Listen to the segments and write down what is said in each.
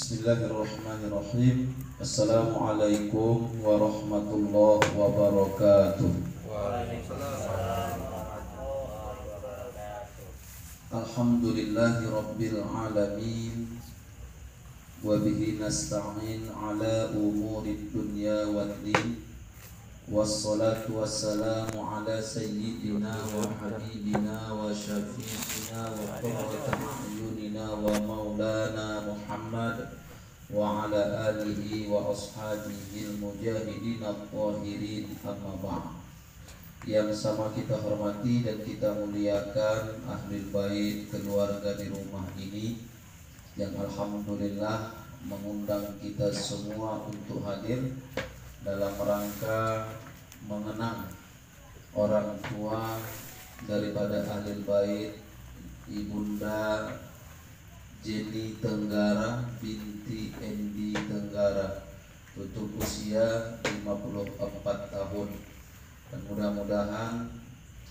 Bismillahirrahmanirrahim. Assalamualaikum warahmatullahi wabarakatuh. Waalaikumsalam warahmatullahi wabarakatuh. Alhamdulillahi rabbil alamin. Wa bihi nasta'in ala umurid dunya waddin. Wassalatu wassalamu ala sayyidina wa habibina wa syafi'ina wa qurrati a'yunina wa maulana Muhammad wa ala alihi wa ashabihi al-mujahidin al-tahirin, amma ba'd. Yang sama kita hormati dan kita muliakan ahlul bait, keluarga di rumah ini yang alhamdulillah mengundang kita semua untuk hadir dalam rangka mengenang orang tua daripada ahlul bait, Ibunda Jenny Tenggara binti Endi Tenggara, tutup usia 54 tahun. Dan mudah-mudahan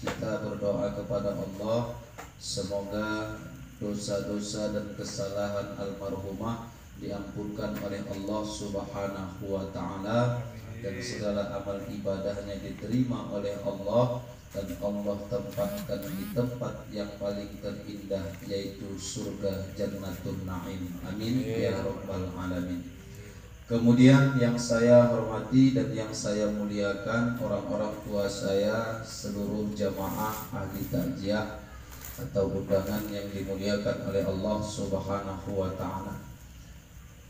kita berdoa kepada Allah semoga dosa-dosa dan kesalahan almarhumah diampunkan oleh Allah Subhanahu wa ta'ala, dan segala amal ibadahnya diterima oleh Allah, dan Allah tempatkan di tempat yang paling terindah yaitu surga Jannatun Na'im. Amin ya rabbal alamin. Kemudian yang saya hormati dan yang saya muliakan orang-orang tua saya, seluruh jamaah ahli takziah atau undangan yang dimuliakan oleh Allah Subhanahu wa ta'ala.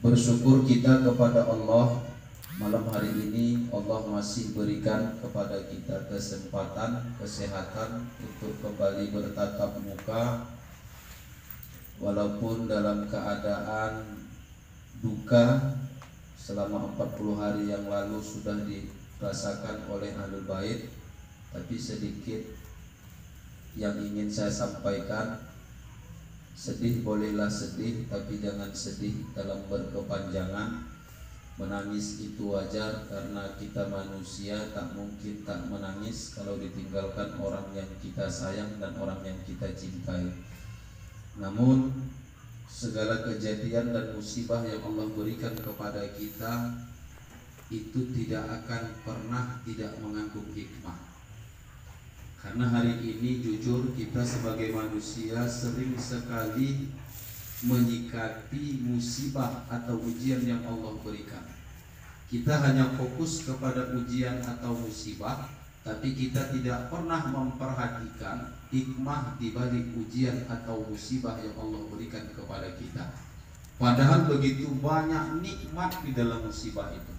Bersyukur kita kepada Allah, malam hari ini Allah masih berikan kepada kita kesempatan, kesehatan untuk kembali bertatap muka, walaupun dalam keadaan duka. Selama 40 hari yang lalu sudah dirasakan oleh ahlul bait, tapi sedikit yang ingin saya sampaikan. Sedih bolehlah sedih, tapi jangan sedih dalam berkepanjangan. Menangis itu wajar karena kita manusia, tak mungkin tak menangis kalau ditinggalkan orang yang kita sayang dan orang yang kita cintai. Namun segala kejadian dan musibah yang Allah berikan kepada kita itu tidak akan pernah tidak mengandung hikmah. Karena hari ini jujur kita sebagai manusia sering sekali menyikapi musibah atau ujian yang Allah berikan. Kita hanya fokus kepada ujian atau musibah, tapi kita tidak pernah memperhatikan hikmah di balik ujian atau musibah yang Allah berikan kepada kita. Padahal begitu banyak nikmat di dalam musibah itu.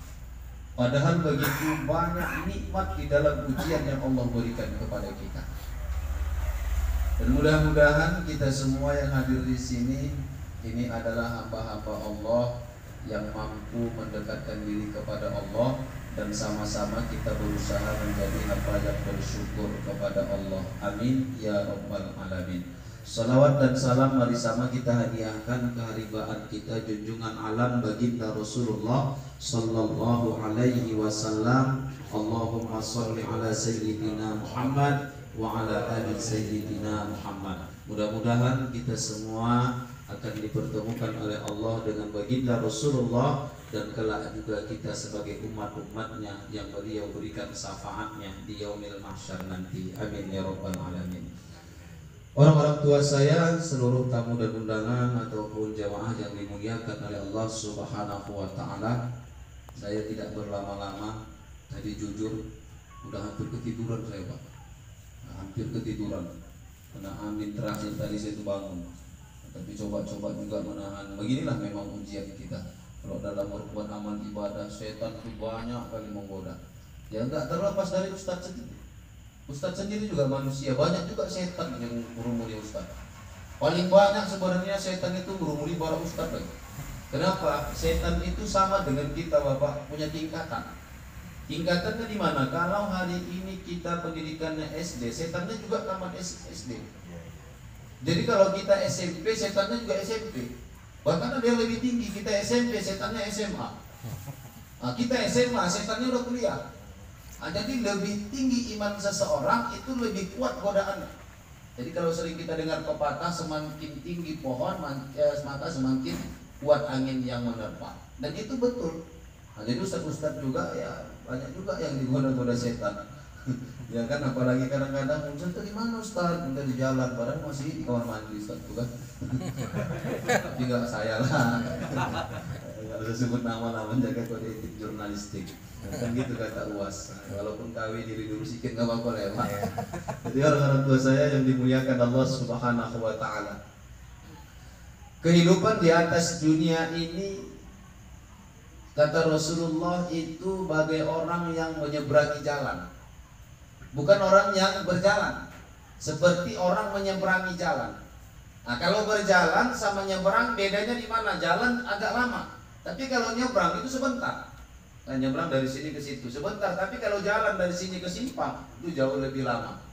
Padahal begitu banyak nikmat di dalam ujian yang Allah berikan kepada kita. Dan mudah-mudahan kita semua yang hadir di sini ini adalah hamba-hamba Allah yang mampu mendekatkan diri kepada Allah, dan sama-sama kita berusaha menjadi hamba yang bersyukur kepada Allah. Amin ya rabbal alamin. Salawat dan salam mari sama kita hadiahkan keharibaan kita junjungan alam baginda Rasulullah sallallahu alaihi wasallam. Allahumma sholli ala sayyidina Muhammad wa ala ali sayyidina Muhammad. Mudah-mudahan kita semua akan dipertemukan oleh Allah dengan baginda Rasulullah, dan kelak juga kita sebagai umat-umatnya yang beliau berikan syafaatnya di yaumil mahsyar nanti. Amin ya rabbal alamin. Orang-orang tua saya, seluruh tamu dan undangan ataupun jamaah yang dimuliakan oleh Allah Subhanahu wa ta'ala, saya tidak berlama-lama. Tadi jujur udah hampir ketiduran saya, Pak. Hampir ketiduran. Karena amin terakhir tadi saya itu bangun. Tapi coba-coba juga menahan. Beginilah memang ujian kita. Kalau dalam berbuat amal ibadah, setan itu banyak kali menggoda. Ya enggak terlepas dari Ustadz sendiri. Ustadz sendiri juga manusia. Banyak juga setan yang merumuri Ustadz. Paling banyak sebenarnya setan itu merumuri para Ustadz lagi. Kenapa? Setan itu sama dengan kita, Bapak, punya tingkatan. Tingkatannya di mana? Kalau hari ini kita pendidikannya SD, setannya juga tamat SD. Jadi kalau kita SMP, setannya juga SMP. Bahkan ada yang lebih tinggi, kita SMP, setannya SMA. Nah, kita SMA, setannya udah kuliah. Nah, jadi lebih tinggi iman seseorang itu lebih kuat godaannya. Jadi kalau sering kita dengar pepatah, semakin tinggi pohon maka semakin kuat angin yang menerpa. Dan itu betul. Nah, jadi ustaz-ustaz juga ya banyak juga yang digoda-goda setan. Ya kan, apalagi kadang-kadang Ustaz di mana Ustaz? Udah di jalan, padahal masih di kamar mandi Ustaz tuh kan. Tapi nggak saya lah. Nggak usah sebut nama-nama, jaga kode etik jurnalistik. Kan gitu kata UAS. Walaupun KW diri dulu sikit nggak apa-apa lah ya Pak. Jadi orang-orang tua saya yang dimuliakan Allah Subhanahu wa taala. Kehidupan di atas dunia ini, kata Rasulullah, itu bagai orang yang menyeberangi jalan. Bukan orang yang berjalan. Seperti orang menyeberangi jalan. Nah, kalau berjalan sama nyeberang bedanya di mana? Jalan agak lama. Tapi kalau nyebrang itu sebentar. Nah, nyebrang dari sini ke situ sebentar. Tapi kalau jalan dari sini ke sini Pak, itu jauh lebih lama.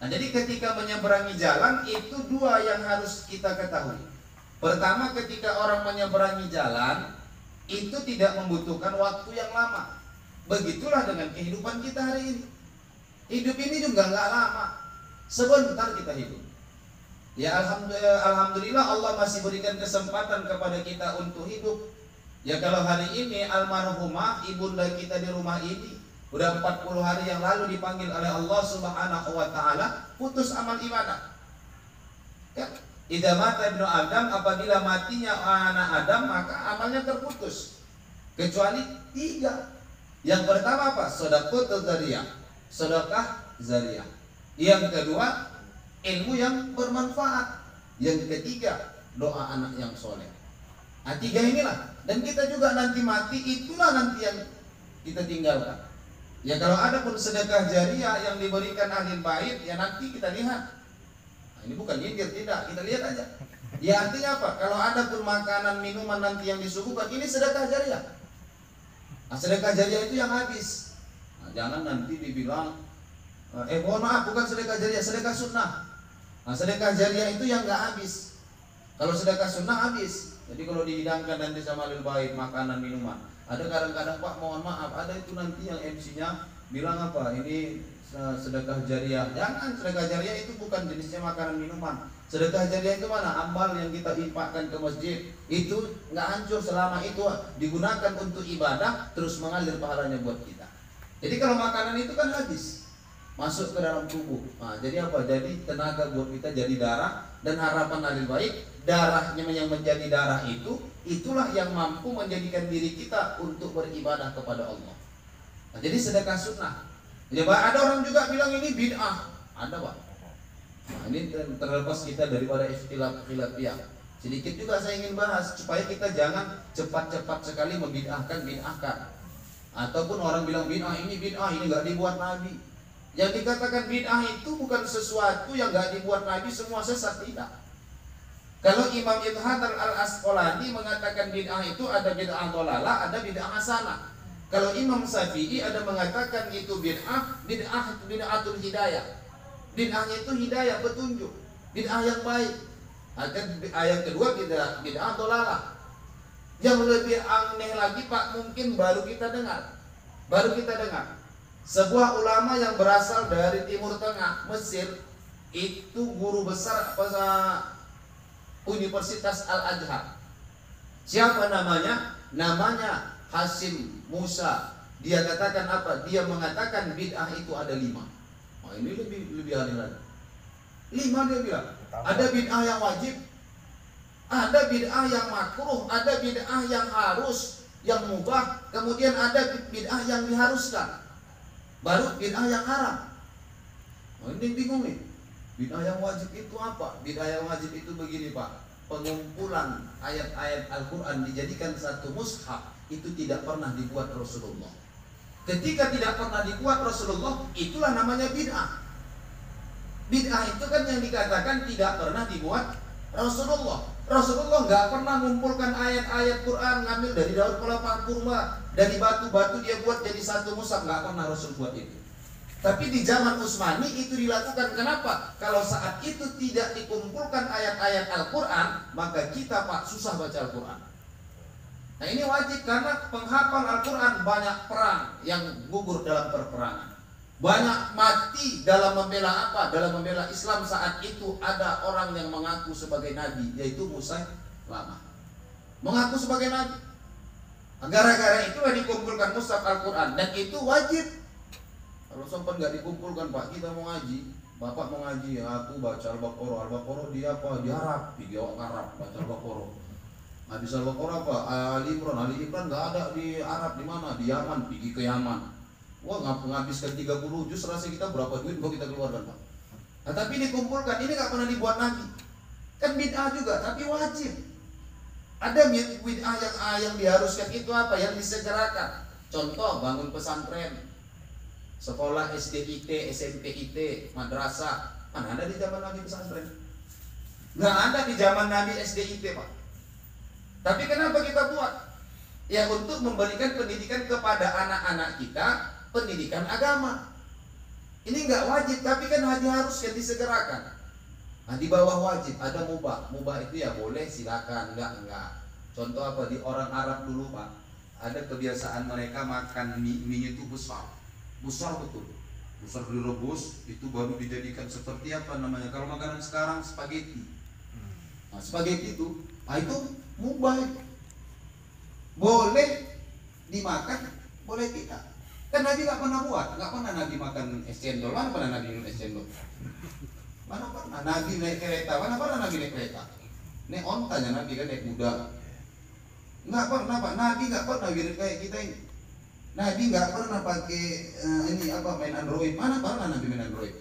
Nah, jadi ketika menyeberangi jalan itu dua yang harus kita ketahui. Pertama, ketika orang menyeberangi jalan itu tidak membutuhkan waktu yang lama. Begitulah dengan kehidupan kita hari ini. Hidup ini juga nggak lama, sebentar kita hidup. Ya alhamdulillah Allah masih berikan kesempatan kepada kita untuk hidup. Ya kalau hari ini almarhumah ibunda kita di rumah ini udah 40 hari yang lalu dipanggil oleh Allah Subhanahu wa taala putus amal ibadah. Ya, idza mata ibnu Adam, apabila matinya anak Adam maka amalnya terputus. Kecuali 3. Yang pertama apa? Shadaqatul jariyah. Sedekah zariyah. Yang kedua, ilmu yang bermanfaat. Yang ketiga, doa anak yang soleh. Nah, 3 inilah. Dan kita juga nanti mati, itulah nanti yang kita tinggalkan. Ya kalau ada pun sedekah jariyah yang diberikan ahli bait, ya nanti kita lihat. Nah, ini bukan nyindir, tidak, kita lihat aja. Ya artinya apa? Kalau ada pun makanan, minuman nanti yang disuguhkan, ini sedekah jariyah. Nah, sedekah jariyah itu yang habis. Jangan nanti dibilang mohon maaf, bukan sedekah jariyah, sedekah sunnah. Nah, sedekah jariyah itu yang nggak habis. Kalau sedekah sunnah habis. Jadi kalau dihidangkan nanti sama ahli bait makanan minuman, ada kadang-kadang Pak mohon maaf, ada itu nanti yang MC-nya bilang apa? Ini sedekah jariyah. Jangan, sedekah jariyah itu bukan jenisnya makanan minuman. Sedekah jariyah itu mana? Amal yang kita infakkan ke masjid itu nggak hancur selama itu digunakan untuk ibadah, terus mengalir pahalanya buat kita. Jadi kalau makanan itu kan habis, masuk ke dalam tubuh. Nah, jadi apa? Jadi tenaga buat kita jadi darah. Dan harapan ahli bait, darahnya yang menjadi darah itu, itulah yang mampu menjadikan diri kita untuk beribadah kepada Allah. Nah, jadi sedekah sunnah. Ya, ada orang juga bilang ini bid'ah. Ada Pak. Nah, ini terlepas kita daripada ikhtilaf-khilafiyah. Sedikit juga saya ingin bahas supaya kita jangan cepat-cepat sekali membid'ahkan. Ataupun orang bilang bid'ah ini nggak dibuat Nabi. Yang dikatakan bid'ah itu bukan sesuatu yang nggak dibuat Nabi semua sesat, tidak. Kalau Imam Ibnu Hajar al-Asqalani mengatakan bid'ah itu ada bid'ah dhalalah, ada bid'ah hasanah. Kalau Imam Syafi'i ada mengatakan itu bid'ah itu bid'atul hidayah. Bid'ahnya itu hidayah, petunjuk, bid'ah yang baik. Yang kedua bid'ah dhalalah. Yang lebih aneh lagi Pak, mungkin baru kita dengar. Sebuah ulama yang berasal dari Timur Tengah, Mesir, itu guru besar Universitas Al-Azhar. Siapa namanya? Namanya Hasim Musa. Dia katakan apa? Dia mengatakan bid'ah itu ada 5. Oh, ini lebih aneh lagi. 5 dia bilang. Ada bid'ah yang wajib, ada bid'ah yang makruh, ada bid'ah yang harus, yang mubah, kemudian ada bid'ah yang diharuskan, baru bid'ah yang haram. Oh, ini bingung nih. Bid'ah yang wajib itu apa? Bid'ah yang wajib itu begini Pak. Pengumpulan ayat-ayat Al-Quran dijadikan satu mushaf itu tidak pernah dibuat Rasulullah. Ketika tidak pernah dibuat Rasulullah, itulah namanya bid'ah. Bid'ah itu kan yang dikatakan tidak pernah dibuat Rasulullah. Rasulullah nggak pernah mengumpulkan ayat-ayat Quran, ngambil dari daun kelapa kurma, dari batu-batu dia buat jadi satu mushaf, nggak pernah Rasul buat itu. Tapi di zaman Utsmani itu dilakukan. Kenapa? Kalau saat itu tidak dikumpulkan ayat-ayat Al-Quran, maka kita Pak susah baca Al-Quran. Nah ini wajib karena penghafal Al-Quran banyak perang yang gugur dalam perperangan. Banyak mati dalam membela apa? Dalam membela Islam. Saat itu ada orang yang mengaku sebagai nabi, yaitu Musailama. mengaku sebagai nabi. Gara-gara itulah dikumpulkan mushaf Al-Quran, dan itu wajib. Kalau sampai nggak dikumpulkan, Pak, kita mau ngaji, Bapak mau ngaji, aku baca Al-Baqarah. Al-Baqarah dia apa? Di Arab, di Jawa Arab baca Al-Baqarah. Habis Al-Baqarah apa? Ali Imran nggak ada di Arab, di mana? Di Yaman, pergi ke Yaman. Wah, menghabiskan 30 juz, rasa kita berapa duit kok kita keluarkan, Pak? Nah, tapi dikumpulkan, ini nggak pernah dibuat nabi. Kan bid'ah juga, tapi wajib. Ada bid'ah yang diharuskan itu apa? Yang disegerakan. Contoh, bangun pesantren, sekolah SDIT, SMPIT, madrasah. Mana ada di zaman Nabi pesantren? Nggak ada di zaman Nabi SDIT, Pak. Tapi kenapa kita buat? Ya untuk memberikan pendidikan kepada anak-anak kita, pendidikan agama. Ini nggak wajib, tapi kan haruskan disegerakan. Nah, di bawah wajib ada mubah. Mubah itu ya boleh, silakan, enggak. Contoh apa? Di orang Arab dulu, Pak, ada kebiasaan mereka makan mie itu besar betul, besar direbus, itu baru dijadikan seperti apa namanya? Kalau makanan sekarang spaghetti. Nah, spaghetti itu mubah itu. Boleh dimakan, boleh tidak. Kan Nabi nggak pernah buat, nggak pernah Nabi makan es cendol. Mana pernah Nabi minum es cendol? Mana pernah Nabi naik kereta? Mana pernah Nabi naik kereta? Naik ontanya Nabi kan, naik kuda. Nggak pernah, Pak. Nabi nggak pernah mirip kayak kita ini. Nabi nggak pernah pakai main Android. Mana pernah Nabi main Android?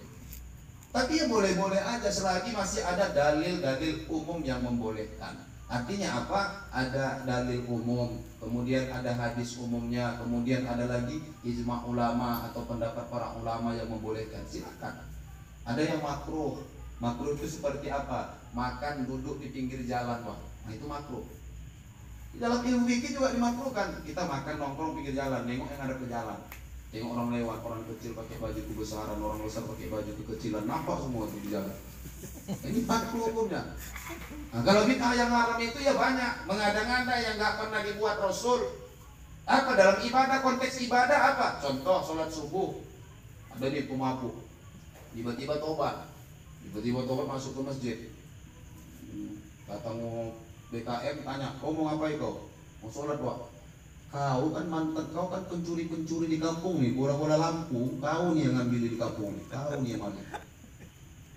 Tapi ya boleh-boleh aja selagi masih ada dalil-dalil umum yang membolehkan. Artinya apa? Ada dalil umum, kemudian ada hadis umumnya, kemudian ada lagi ijma ulama atau pendapat para ulama yang membolehkan. Silakan. Ada yang makruh. Makruh itu seperti apa? Makan duduk di pinggir jalan, Pak. Nah, itu makruh. Di dalam ilmu fikih juga dimakruhkan. Kita makan nongkrong pinggir jalan, nengok yang ada ke jalan. Tengok orang lewat, orang kecil pakai baju kebesaran, orang besar pakai baju kekecilan, nampak semua itu di jalan. Ini makruh hukumnya. Nah, kalau bid'ah yang haram itu ya banyak, mengada-ngada yang nggak pernah dibuat Rasul. Apa dalam ibadah, konteks ibadah apa? Contoh sholat subuh, ada di pemabuk, tiba-tiba tobat masuk ke masjid. Datang BKM tanya, kau mau ngapain kau? Mau sholat, Pak. Kau kan mantan, kau kan pencuri-pencuri di kampung nih, bola-bola lampu, kau nih yang ngambil di kampung nih, kau nih yang mana?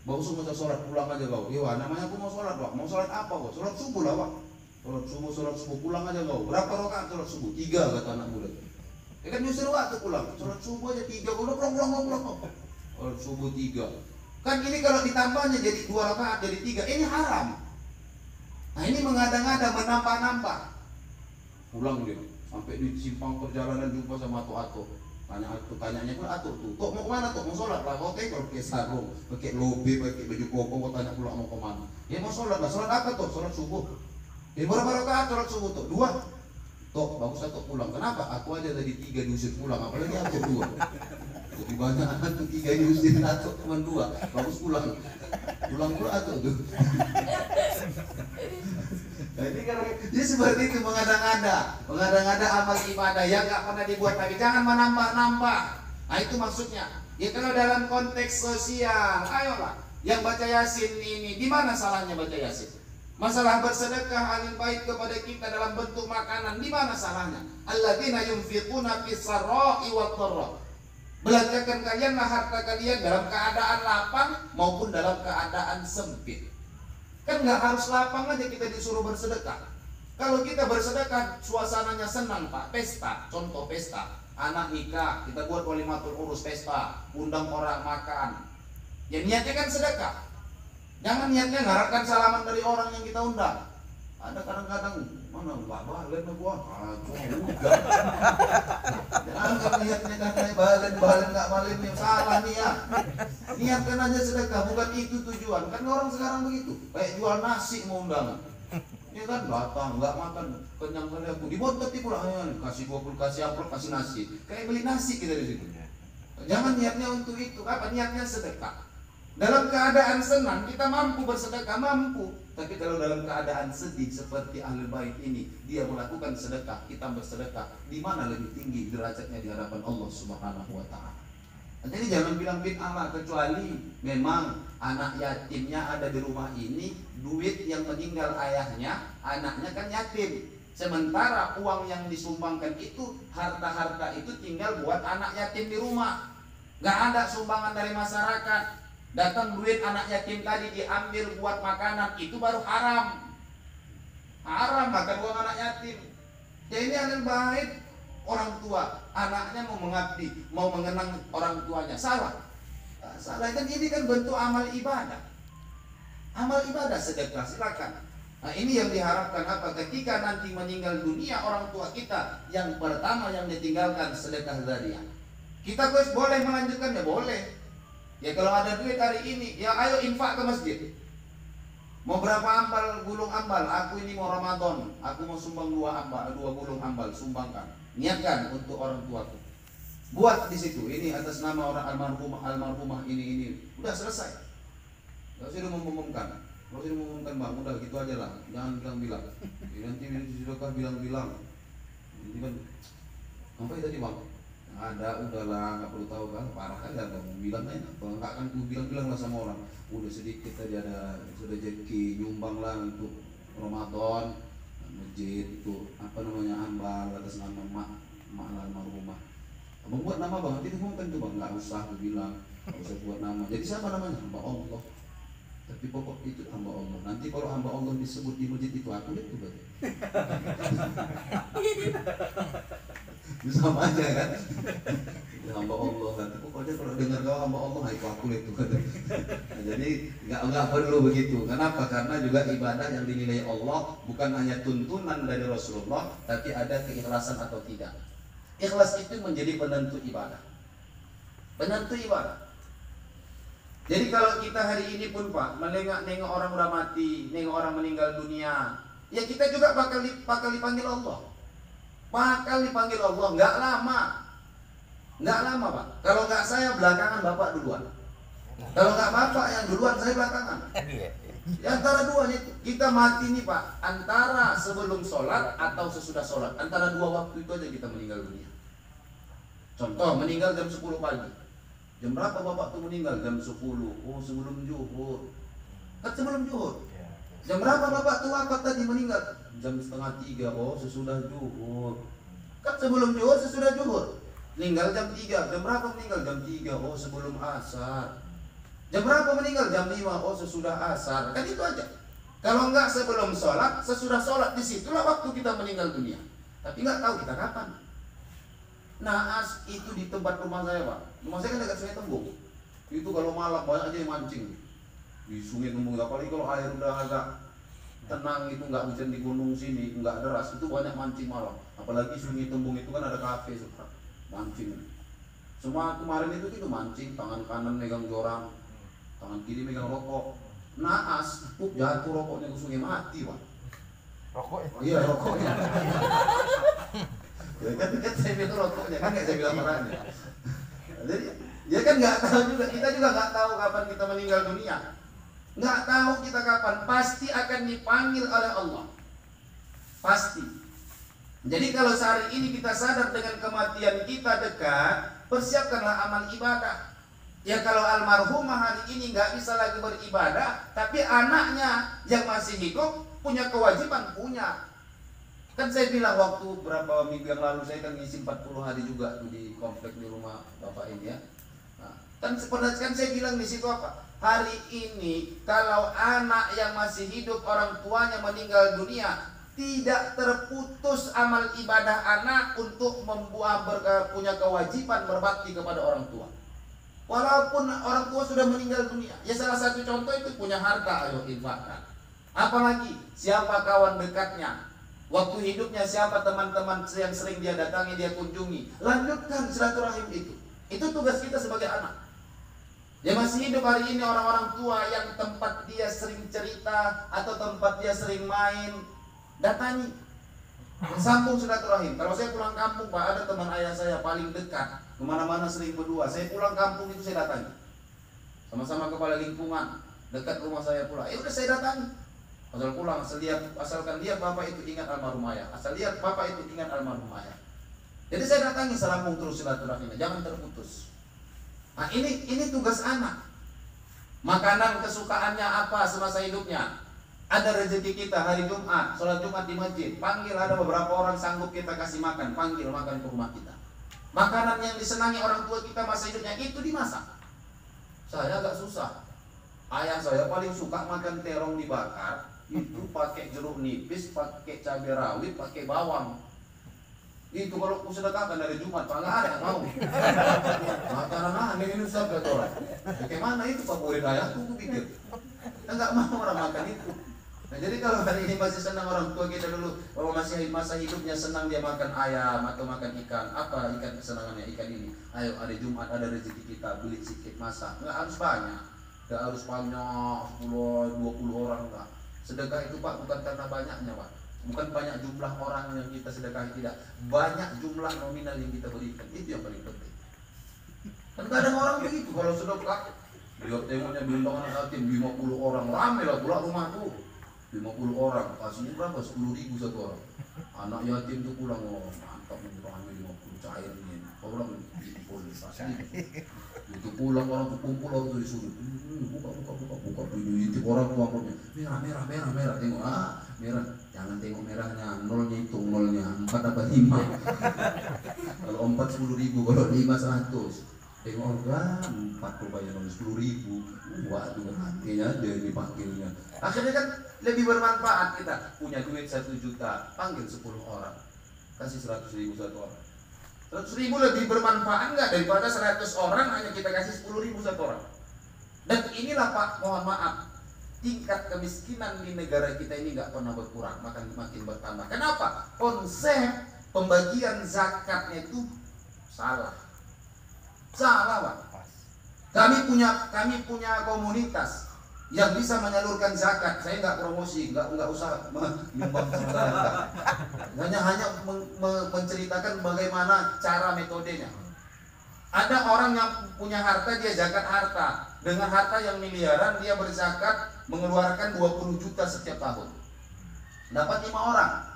Bagus mau sholat, pulang aja kau. Iya, namanya aku mau sholat, Pak. Mau sholat apa, Pak? Sholat subuh lah, Pak. Sholat subuh, pulang aja kau. Berapa rakaat sholat subuh? 3, kata anak muda. Ya kan nyusir waktu pulang. Sholat subuh aja 3, udah pulang. Sholat subuh 3. Kan ini kalau ditambahnya jadi 2 rakaat jadi 3, ini haram. Nah, ini mengada-ngada, menambah-nambah. Pulang dia, sampai di simpang perjalanan jumpa sama Ato. Tanyanya pun Ato tuh, kok mau kemana tuh? Mau sholat lah, oke, kalau pakai sarung, pakai lobe, pakai baju koko, kok tanya pulang mau kemana? Ya mau sholat lah, sholat apa tuh? Sholat subuh. Berapa rakaat sholat subuh tuh? 2. Tok, bagus Ato pulang. Kenapa? Aku aja tadi 3 diusir pulang, apalagi Ato 2. Lebih banyak anak tuh 3 diusir, Ato cuma 2, bagus pulang. Pulang Ato tuh. Jadi kalau dia seperti itu mengada-ngada amal ibadah yang nggak pernah dibuat lagi, jangan menambah-nambah. Nah, itu maksudnya. Ya kalau dalam konteks sosial, ayolah, yang baca Yasin ini, di mana salahnya baca Yasin? Masalah bersedekah alil bait kepada kita dalam bentuk makanan, di mana salahnya? Alladzina yunfiquna fis sarra'i wad dharra. Belanjakan kalianlah harta kalian dalam keadaan lapang maupun dalam keadaan sempit. Kan nggak harus lapang aja kita disuruh bersedekah. Kalau kita bersedekah suasananya senang, Pak, pesta, contoh pesta, anak nikah, kita buat walimatul urus, pesta, undang orang makan. Ya niatnya kan sedekah. Jangan niatnya mengharapkan salaman dari orang yang kita undang. Ada kadang-kadang mana Pak balen gua, juga. Jangan niatnya katanya balen nggak balen, salah niat. Niatkan aja sedekah, bukan itu tujuan. Kan orang sekarang begitu, kayak jual nasi mau undangan. Ini kan datang nggak makan kenyang kali aku, dibuat pula kasih 20, kasih amplop, kasih nasi. Kayak beli nasi kita di situ. Jangan niatnya untuk itu. Apa niatnya? Sedekah. Dalam keadaan senang kita mampu bersedekah, mampu. Tapi kalau dalam keadaan sedih seperti Ahlul Bait ini, dia melakukan sedekah, kita bersedekah, di mana lebih tinggi derajatnya di hadapan Allah Subhanahu wa taala? Jadi jangan bilang bid'ah lah, kecuali memang anak yatimnya ada di rumah ini, duit yang meninggal ayahnya, anaknya kan yatim. Sementara uang yang disumbangkan itu, harta-harta itu tinggal buat anak yatim di rumah. Gak ada sumbangan dari masyarakat. Datang duit anak yatim tadi diambil buat makanan, itu baru haram. Haram makan uang anak yatim. Jadi ahlul bait, orang tua, anaknya mau mengabdi, mau mengenang orang tuanya, salah. Salah kan, ini kan bentuk amal ibadah. Amal ibadah sedekah, silakan. Nah, ini yang diharapkan apa? Ketika nanti meninggal dunia orang tua kita, yang pertama yang ditinggalkan sedekah jariah. Kita boleh melanjutkan, ya boleh. Ya kalau ada duit hari ini, ya ayo infak ke masjid. Mau berapa ambal, gulung ambal? Aku ini mau Ramadan, aku mau sumbang 2 gulung ambal, sumbangkan. Niatkan untuk orang tuaku. Buat di situ, ini atas nama orang almarhumah ini. Udah selesai. Gak usah mengumumkan. Gak usah mengumumkan, Bang. Udah gitu aja lah. Jangan bilang-bilang. Nanti sedekah bilang-bilang. Ini kan apa tadi, Bang? Ada, udahlah, nggak perlu tahu kan, parah kan, nggak mau bilang aja, nggak akan ku bilang lah sama orang, udah sedikit tadi ada rezeki, nyumbang lah untuk Ramadan, masjid itu apa namanya, ambal atas nama mak almarhumah. Abang buat nama, Bang, nanti diumumkan tuh, Bang, nggak usah ku bilang, nggak usah buat nama. Jadi siapa namanya? Hamba Allah. Tapi pokok itu hamba Allah. Nanti kalau hamba Allah disebut di masjid itu aku itu berarti. Sama aja kan, ya, hamba Allah kan. Pokoknya kalau dengar kau hamba Allah, itu aku itu kan. Nah, jadi nggak perlu begitu. Kenapa? Karena juga ibadah yang dinilai Allah bukan hanya tuntunan dari Rasulullah, tapi ada keikhlasan atau tidak. Ikhlas itu menjadi penentu ibadah. Penentu ibadah. Jadi kalau kita hari ini pun, Pak, menengok orang udah mati, nengok orang meninggal dunia, ya kita juga bakal dipanggil Allah. Bakal dipanggil Allah, nggak lama, Pak. Kalau nggak saya belakangan, Bapak duluan. Kalau nggak Bapak yang duluan, saya belakangan. Ya, antara duanya kita mati nih, Pak. Antara sebelum sholat atau sesudah sholat, antara 2 waktu itu aja kita meninggal dunia. Contoh, meninggal jam 10 pagi. Jam berapa Bapak tuh meninggal? Jam 10. Oh, sebelum zuhur. Kan sebelum zuhur. Jam berapa Bapak tuh wafat tadi meninggal? Jam 2:30. Oh, sesudah zuhur. Kan sebelum zuhur, sesudah zuhur. Meninggal jam 3. Jam berapa meninggal? Jam 3. Oh, sebelum asar. Jam berapa meninggal? Jam 5. Oh, sesudah asar. Kan itu aja. Kalau enggak sebelum sholat, sesudah sholat, disitulah waktu kita meninggal dunia. Tapi enggak tahu kita kapan. Naas itu di tempat rumah saya, Pak. Rumah saya kan dekat Sungai Tembung. Itu kalau malam banyak aja yang mancing di Sungai Tembung. Apalagi kalau air udah agak tenang, itu nggak hujan di gunung sini, nggak deras, itu banyak mancing malam. Apalagi Sungai Tembung itu kan ada kafe, suka mancing. Semua kemarin itu mancing, tangan kanan megang jorang, tangan kiri megang rokok. Naas, jatuh rokoknya ke sungai, mati, Pak. Rokoknya? Iya, rokoknya. Ya kan saya bilang rokoknya, kan nggak saya bilang orangnya. Jadi ya kan nggak tahu juga, kita juga nggak tahu kapan kita meninggal dunia. Nggak tahu kita kapan, pasti akan dipanggil oleh Allah. Pasti. Jadi kalau sehari ini kita sadar dengan kematian kita dekat, persiapkanlah amal ibadah. Ya kalau almarhumah hari ini nggak bisa lagi beribadah, tapi anaknya yang masih hidup punya kewajiban, punya. Kan saya bilang waktu berapa minggu yang lalu saya kan ngisi 40 hari juga tuh di komplek di rumah Bapak ini ya. Nah, kan saya bilang di situ apa? Hari ini kalau anak yang masih hidup orang tuanya meninggal dunia, tidak terputus amal ibadah anak untuk punya kewajiban berbakti kepada orang tua. Walaupun orang tua sudah meninggal dunia, ya salah satu contoh itu punya harta, ayo infakkan. Apalagi siapa kawan dekatnya, waktu hidupnya siapa teman-teman yang sering dia datangi, dia kunjungi, lanjutkan silaturahim itu. Itu tugas kita sebagai anak. Dia masih hidup hari ini orang-orang tua yang tempat dia sering cerita atau tempat dia sering main, datangi. Sambung silaturahim. Kalau saya pulang kampung, Pak, ada teman ayah saya paling dekat, kemana-mana sering berdua. Saya pulang kampung itu saya datangi. Sama-sama kepala lingkungan, dekat rumah saya pula. Ya udah saya datangi. Asal pulang, asalkan lihat bapak itu ingat almarhum ayah. Asal lihat bapak itu ingat almarhum ayah. Jadi saya datangi, sambung terus silaturahimnya, jangan terputus. Nah, ini tugas anak. Makanan kesukaannya apa semasa hidupnya? Ada rezeki kita hari Jumat, sholat Jumat di masjid. Panggil, ada beberapa orang sanggup kita kasih makan, panggil makan ke rumah kita. Makanan yang disenangi orang tua kita masa hidupnya itu dimasak. Saya agak susah. Ayah saya paling suka makan terong dibakar, itu pakai jeruk nipis, pakai cabai rawit, pakai bawang. Itu kalau aku sedekahkan dari Jumat, Pak, nggak ada yang mau. Makanan aneh ini Ustaz kata orang. Bagaimana itu favorit ayahku, aku pikir. Enggak mau orang makan itu. Nah, jadi kalau hari ini masih senang orang tua kita dulu, bahwa masih masa hidupnya senang dia makan ayam atau makan ikan. Apa ikan kesenangannya ikan ini? Ayo hari Jumat ada rezeki kita, beli sedikit masak. Nggak harus banyak. Nggak harus banyak 10, 20 orang enggak. Sedekah itu Pak bukan karena banyaknya Pak. Bukan banyak jumlah orang yang kita sedekahi, tidak. Banyak jumlah nominal yang kita berikan. Itu yang paling penting. Kan kadang orang begitu kalau sedekah, dia tengoknya bintang anak yatim 50 orang, ramai lah pula rumah tuh. 50 orang, kasihnya berapa? 10.000 satu orang. Anak yatim tuh pulang, oh mantap nih, ramai 50 cair ini. Orang boleh pasti. Itu pulang orang tuh kumpul orang tuh disuruh, buka pintu intip orang tuh amplopnya. Merah, tengok merah. Jangan tengok merahnya, nolnya hitung nolnya, 4 apa 5. Kalau 4 10.000, kalau 5 100. Tengok orang 4 tuh bayar 10.000. Waduh hatinya dia dipanggilnya. Akhirnya kan lebih bermanfaat kita punya duit 1 juta, panggil 10 orang, kasih 100.000 satu orang. 100.000 lebih bermanfaat nggak daripada 100 orang hanya kita kasih 10.000 satu orang. Dan inilah Pak, mohon maaf, tingkat kemiskinan di negara kita ini nggak pernah berkurang, makin bertambah. Kenapa? Konsep pembagian zakatnya itu salah Pak. Kami punya komunitas yang bisa menyalurkan zakat. Saya nggak promosi, nggak usah menyumbang sama saya. Hanya menceritakan bagaimana cara metodenya. Ada orang yang punya harta, dia zakat harta. Dengan harta yang miliaran dia berzakat, mengeluarkan 20 juta setiap tahun. Dapat 5 orang.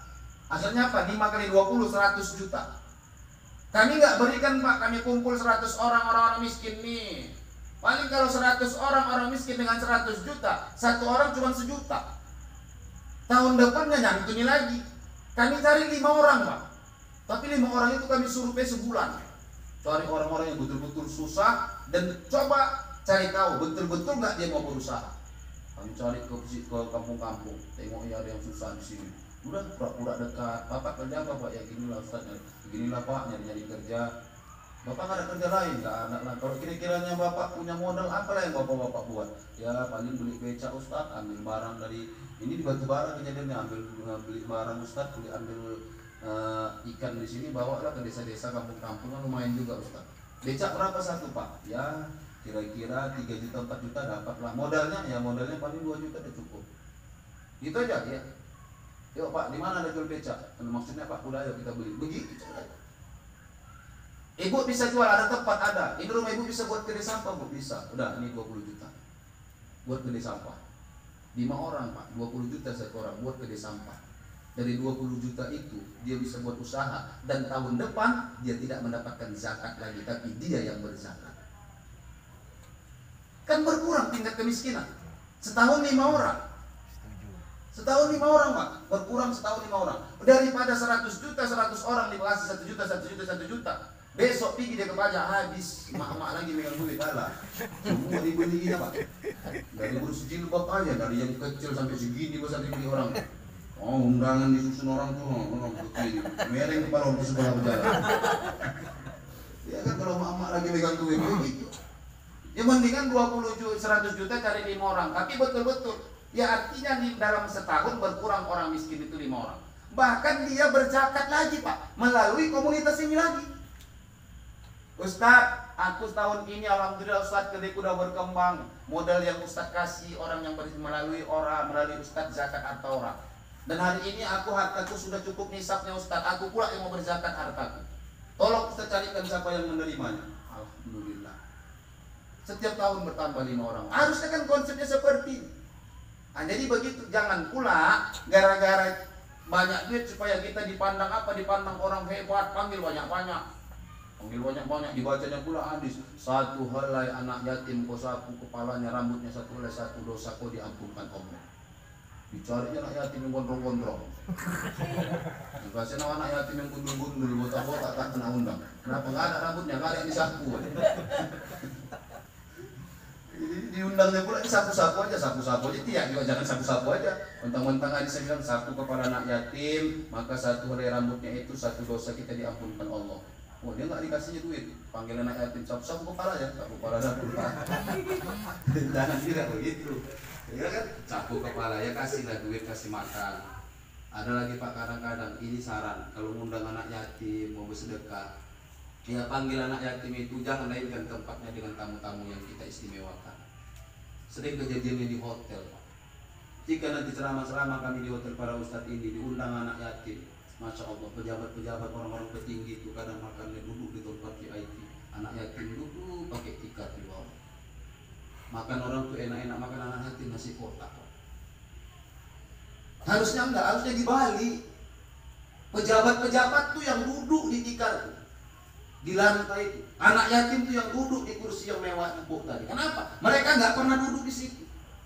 Hasilnya apa? 5 kali 20, 100 juta. Kami nggak berikan Pak, kami kumpul 100 orang miskin nih. Paling kalau 100 orang miskin dengan 100 juta, satu orang cuma 1 juta. Tahun depan nggak nyantuni lagi. Kami cari 5 orang Pak. Tapi 5 orang itu kami survei sebulan. Cari orang-orang yang betul-betul susah dan coba cari tahu betul-betul nggak dia mau berusaha. Kami cari ke kampung-kampung, tengok ya ada yang susah di sini. Udah pura-pura dekat. Bapak kerja apa Pak? Ya ginilah Ustaz, ginilah Pak, nyari kerja. Bapak nggak ada kerja lain, nggak ada lah. Kalau kira-kiranya Bapak punya modal apa lah yang Bapak buat? Ya paling beli beca Ustaz, ambil barang dari ini di Batubara kejadiannya, beli barang Ustaz, ambil ikan di sini, bawa lah ke desa-desa, kampung-kampung, kan lumayan juga Ustaz. Becak berapa satu Pak? Ya kira-kira 3 juta 4 juta dapat lah. Modalnya paling 2 juta udah cukup. Gitu aja ya. Yuk Pak, di mana ada jual becak? Maksudnya Pak, udah ayo kita beli. Begitu cara. Ibu bisa jual, ada tempat ada. Ini rumah ibu bisa buat kedai sampah Bu, bisa. Udah, ini 20 juta. Buat kedai sampah. 5 orang Pak, 20 juta satu orang buat kedai sampah. Dari 20 juta itu dia bisa buat usaha, dan tahun depan dia tidak mendapatkan zakat lagi, tapi dia yang berzakat. Kan berkurang tingkat kemiskinan. Setahun 5 orang. Setahun 5 orang Pak, berkurang setahun 5 orang. Daripada 100 juta 100 orang dikasih 1 juta 1 juta 1 juta. Besok pergi dia ke pajak, habis mak-mak lagi megang duit kalah. Semua dibeliin Pak. Dari urus jilbab aja, dari yang kecil sampai segini besar dibeli orang. Oh, undangan disusun orang tuh, orang begini. Mereng kepala orang sebelah berjalan. Ya kan kalau mak-mak lagi megang duit begitu. Ya mendingan 20 juta 100 juta cari 5 orang, tapi betul-betul ya artinya di dalam setahun berkurang orang miskin itu 5 orang. Bahkan dia berzakat lagi Pak, melalui komunitas ini lagi. Ustaz, aku tahun ini alhamdulillah Ustaz kedaiku udah berkembang. Modal yang Ustaz kasih orang yang melalui Ustaz zakat harta orang. Dan hari ini hartaku sudah cukup nisabnya Ustaz. Aku pula yang mau berzakat hartaku. Tolong Ustaz carikan siapa yang menerimanya. Alhamdulillah. Setiap tahun bertambah 5 orang. Harusnya kan konsepnya seperti ini. Nah, jadi begitu, jangan pula gara-gara banyak duit supaya kita dipandang orang hebat, panggil banyak-banyak. Panggil banyak-banyak, dibacanya pula hadis. Satu helai anak yatim kau sapu kepalanya, rambutnya satu helai, satu dosa kau diampunkan Allah. Dicari anak yatim yang gondrong-gondrong. Dikasih anak yatim yang gundul-gundul, botak-botak tak kena undang. Kenapa nggak ada rambutnya? Nggak ada yang disapu. Diundangnya pula sapu-sapu aja, tiap juga jangan sapu-sapu aja. Mentang-mentang hadis bilang sapu kepala anak yatim, maka satu helai rambutnya itu satu dosa kita diampunkan Allah. Oh, dia nggak dikasihnya duit, panggil anak yatim sapu-sapu kepala ya, sapu kepala satu. Jangan kira begitu. Ya kan, sapu kepala ya, kasihlah duit, kasih makan. Ada lagi Pak, kadang-kadang ini saran, kalau ngundang anak yatim mau bersedekah, ya panggil anak yatim itu, jangan lainkan tempatnya dengan tamu-tamu yang kita istimewakan. Sering kejadiannya di hotel, Pak. Jika nanti ceramah-ceramah kami di hotel para ustadz ini diundang anak yatim, Masya Allah, pejabat-pejabat, orang-orang petinggi itu kadang makannya duduk di tempat VIP, anak yatim duduk pakai tikar di bawah. Makan orang tuh enak-enak, makan anak yatim nasi kotak. Harusnya enggak, harusnya dibalik. Pejabat-pejabat tuh yang duduk di tikar tuh, di lantai itu. Anak yatim tuh yang duduk di kursi yang mewah empuk tadi. Kenapa? Mereka nggak pernah duduk di situ.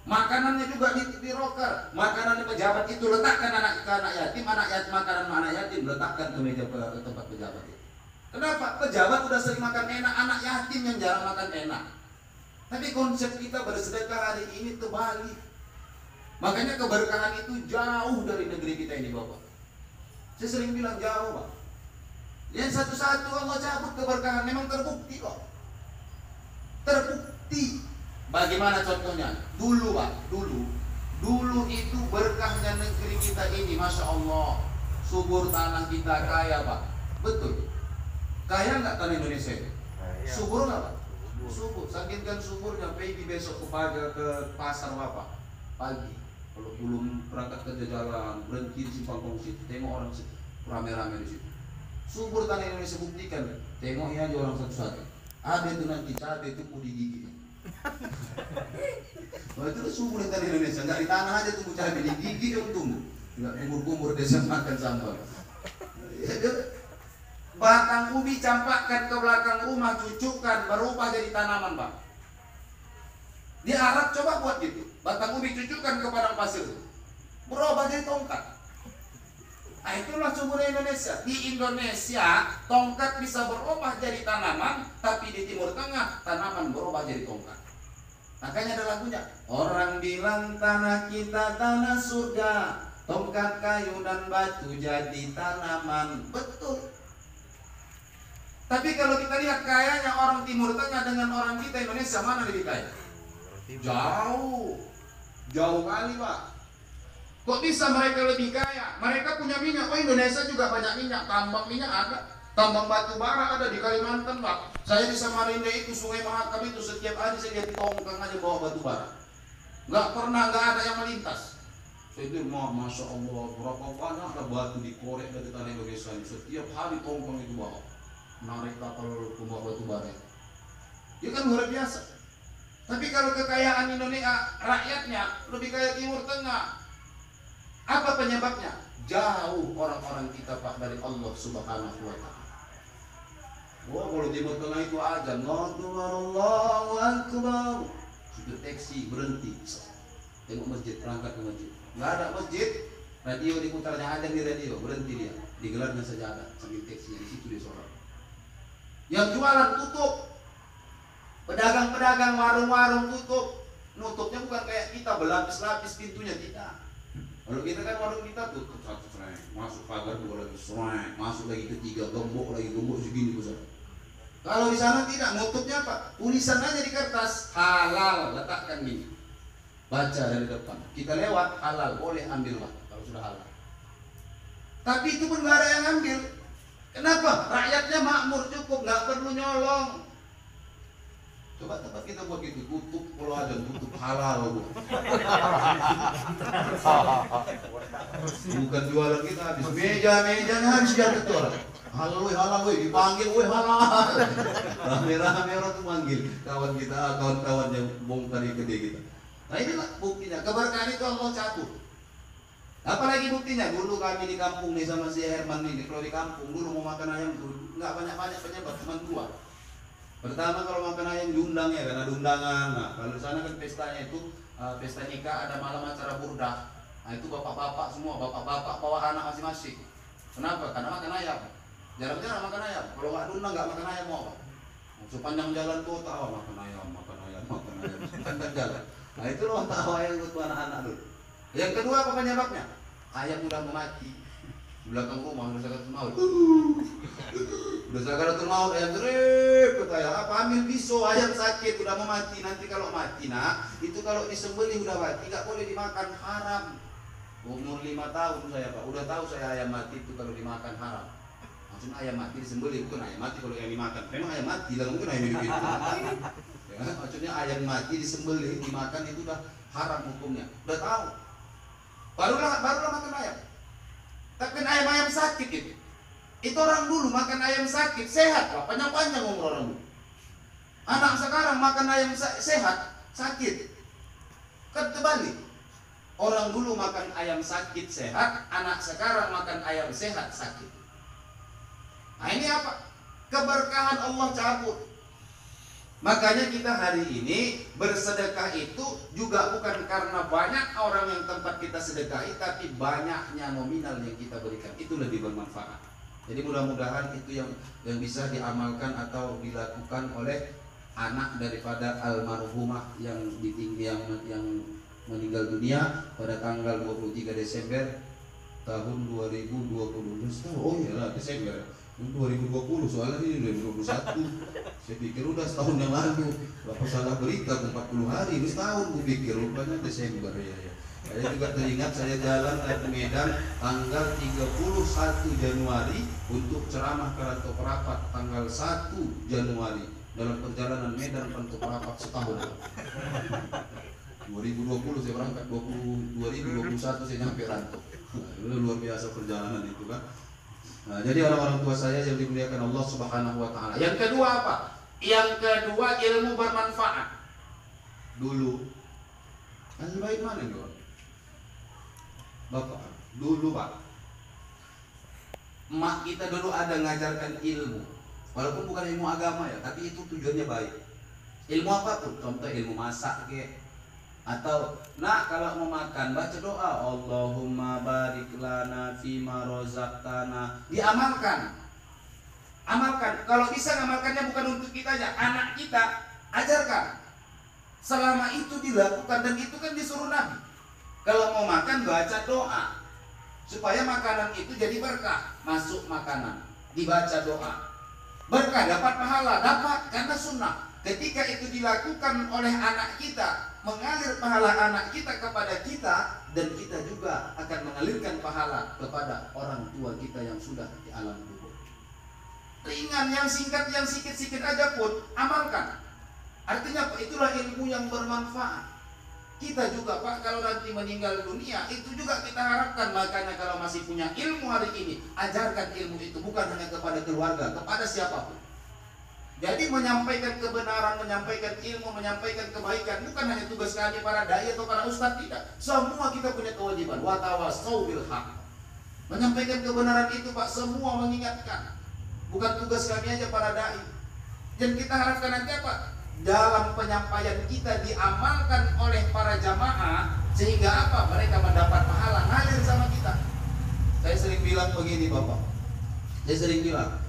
Makanannya juga di roker. Makanan pejabat itu letakkan ke anak yatim, makanan anak yatim letakkan ke meja ke tempat pejabat itu. Kenapa? Pejabat udah sering makan enak, anak yatim yang jarang makan enak. Tapi konsep kita bersedekah hari ini terbalik. Makanya keberkahan itu jauh dari negeri kita ini, Bapak. Saya sering bilang jauh, Pak. Yang satu-satu Allah cabut keberkahan, memang terbukti kok. Terbukti. Bagaimana contohnya? Dulu Pak, dulu itu berkahnya negeri kita ini, Masya Allah. Subur tanah kita, kaya Pak. Betul. Kaya nggak tanah Indonesia itu? Subur nggak Pak? Subur. Saking suburnya, pergi besok ke pasar Bapak. Pagi. Kalau belum berangkat kerja jalan, berhenti di simpang kongsi, tengok orang rame-rame di situ. Subur tanah Indonesia, buktikan. Tengoknya aja orang satu-satu. Ada itu nanti cabai tumbuh di gigi. Wah, itu subur tanah Indonesia. Nggak di tanah aja tumbuh cabai, di gigi yang tumbuh. Nggak kumur-kumur desa makan sambal. Batang ubi campakkan ke belakang rumah, cucukkan, berubah jadi tanaman Pak. Di Arab coba buat gitu. Batang ubi cucukkan ke padang pasir, berubah jadi tongkat. Nah, itulah subur Indonesia. Di Indonesia tongkat bisa berubah jadi tanaman, tapi di Timur Tengah tanaman berubah jadi tongkat. Makanya ada lagunya. Orang bilang tanah kita tanah surga, tongkat kayu dan batu jadi tanaman. Betul. Tapi kalau kita lihat kayanya orang Timur Tengah dengan orang kita Indonesia, mana lebih kaya? Jauh kali Pak. Kok bisa mereka lebih kaya? Mereka punya minyak. Oh, Indonesia juga banyak minyak. Tambang minyak ada, tambang batu bara ada di Kalimantan Pak. Saya di Samarinda itu, Sungai Mahakam itu, setiap hari saya lihat tongkang aja bawa batu bara. Nggak ada yang melintas. Saya itu Masya Allah, berapa banyak ada batu dikorek dari tanah Indonesia ini. Setiap hari tongkang itu bawa, narik kapal pembawa batu bara. Ya kan luar biasa. Tapi kalau kekayaan Indonesia, rakyatnya lebih kaya Timur Tengah. Apa penyebabnya? Jauh orang-orang kita Pak dari Allah Subhanahu wa Ta'ala. Wah, kalau Timur Tengah itu azan, Allahu Akbar. Sudah taksi berhenti. Tengok masjid, berangkat ke masjid. Nggak ada masjid, radio diputarnya azan di radio, berhenti dia. Digelarnya sajadah sambil taksinya di situ dia sholat. Yang jualan tutup. Pedagang-pedagang, warung-warung tutup. Nutupnya bukan kayak kita berlapis-lapis pintunya, tidak. Kalau kita kan warung kita tutup satu serai, masuk pagar dua lagi serai, masuk lagi ketiga, gembok segini besar. Kalau di sana tidak, nutupnya apa? Tulisan aja di kertas, halal, letakkan gini. Baca dari depan. Kita lewat, halal, boleh ambil Pak, kalau sudah halal. Tapi itu pun nggak ada yang ambil. Kenapa? Rakyatnya makmur cukup, nggak perlu nyolong. Coba tempat kita buat gitu, tutup kalau ada tutup halal. Bukan jualan kita habis, mejanya habis jatuh tuh orang. Halal woi, dipanggil woi halal. Rame-rame orang tuh manggil kawan-kawan yang bongkar gede kita. Nah inilah buktinya, keberkahan itu Allah cabut. Apalagi buktinya, dulu kami di kampung nih sama si Herman ini, kalau di kampung dulu mau makan ayam tuh nggak banyak penyebab, cuma dua. Pertama kalau makan ayam diundang ya, karena diundangan. Nah kalau di sana kan pestanya itu pesta nikah, ada malam acara burdah. Nah itu bapak-bapak semua, bapak-bapak bawa anak masing-masing. Kenapa? Karena makan ayam. Jarang-jarang makan ayam. Kalau nggak diundang nggak makan ayam mau apa? Sepanjang jalan tuh tahu makan ayam. Sepanjang jalan. Nah itu loh tahu ayam untuk anak-anak dulu. Yang kedua apa penyebabnya? Ayam udah mau mati. Di belakang rumah udah sakaratul maut. Udah sakaratul maut, ayam teriak ke ayam, apa ambil pisau, ayam sakit udah mau mati. Nanti kalau mati nak, itu kalau disembelih udah mati, nggak boleh dimakan, haram. Umur 5 tahun saya Pak, udah tahu saya ayam mati itu kalau dimakan haram. Maksudnya ayam mati disembelih, bukan ayam mati kalau yang dimakan. Memang ayam mati, lalu mungkin ayam hidup itu. Ya, maksudnya ayam mati disembelih, dimakan itu udah haram hukumnya. Udah tahu. Barulah makan ayam. Tapi ayam sakit itu. Itu orang dulu makan ayam sakit, sehat Pak, panjang-panjang umur orang dulu. Anak sekarang makan ayam sehat, sakit. Kan terbalik. Orang dulu makan ayam sakit sehat, anak sekarang makan ayam sehat sakit. Nah ini apa? Keberkahan Allah cabut. Makanya kita hari ini bersedekah itu juga bukan karena banyak orang yang tempat kita sedekahi, tapi banyaknya nominal yang kita berikan. Itu lebih bermanfaat. Jadi mudah-mudahan itu yang bisa diamalkan atau dilakukan oleh anak daripada almarhumah yang meninggal dunia pada tanggal 23 Desember tahun 2020. Oh iya Desember 2020, soalnya ini 2021. Saya pikir udah setahun yang lalu. Bapak salah berita 40 hari, ini setahun gue pikir, rupanya Desember ya. Saya juga teringat saya jalan ke Medan tanggal 31 Januari untuk ceramah ke Rantau Perapat tanggal 1 Januari. Dalam perjalanan Medan Rantau Perapat setahun. 2020 saya berangkat, 2021 saya nyampe Rantau. Nah, luar biasa perjalanan itu kan. Nah, jadi orang-orang tua saya yang dimuliakan Allah Subhanahu wa taala. Yang kedua apa? Yang kedua ilmu bermanfaat. Dulu kan baik mana nih orang? Bapak, dulu Pak, emak kita dulu ada ngajarkan ilmu, walaupun bukan ilmu agama ya, tapi itu tujuannya baik. Ilmu apapun, contoh ilmu masak ke, atau nak kalau mau makan baca doa Allahumma barik lana fima rozaqtana, diamalkan. Amalkan, kalau bisa ngamalkannya bukan untuk kita aja, anak kita ajarkan. Selama itu dilakukan, dan itu kan disuruh Nabi. Kalau mau makan baca doa supaya makanan itu jadi berkah. Masuk makanan dibaca doa, berkah, dapat pahala, dapat karena sunnah. Ketika itu dilakukan oleh anak kita, mengalir pahala anak kita kepada kita, dan kita juga akan mengalirkan pahala kepada orang tua kita yang sudah di alam kubur. Ringan, yang singkat, yang sikit-sikit aja pun amalkan. Artinya itulah ilmu yang bermanfaat. Kita juga Pak, kalau nanti meninggal dunia, itu juga kita harapkan. Makanya kalau masih punya ilmu hari ini, ajarkan ilmu itu bukan hanya kepada keluarga, kepada siapapun. Jadi menyampaikan kebenaran, menyampaikan ilmu, menyampaikan kebaikan bukan hanya tugas kami para dai atau para ustadz, tidak. Semua kita punya kewajiban. Wa tawassaw bil haqq. Menyampaikan kebenaran itu Pak, semua mengingatkan. Bukan tugas kami aja para dai. Dan kita harapkan nanti apa? Dalam penyampaian kita diamalkan oleh para jamaah, sehingga apa? Mereka mendapat pahala ngalir sama kita. Saya sering bilang begini Bapak, saya sering bilang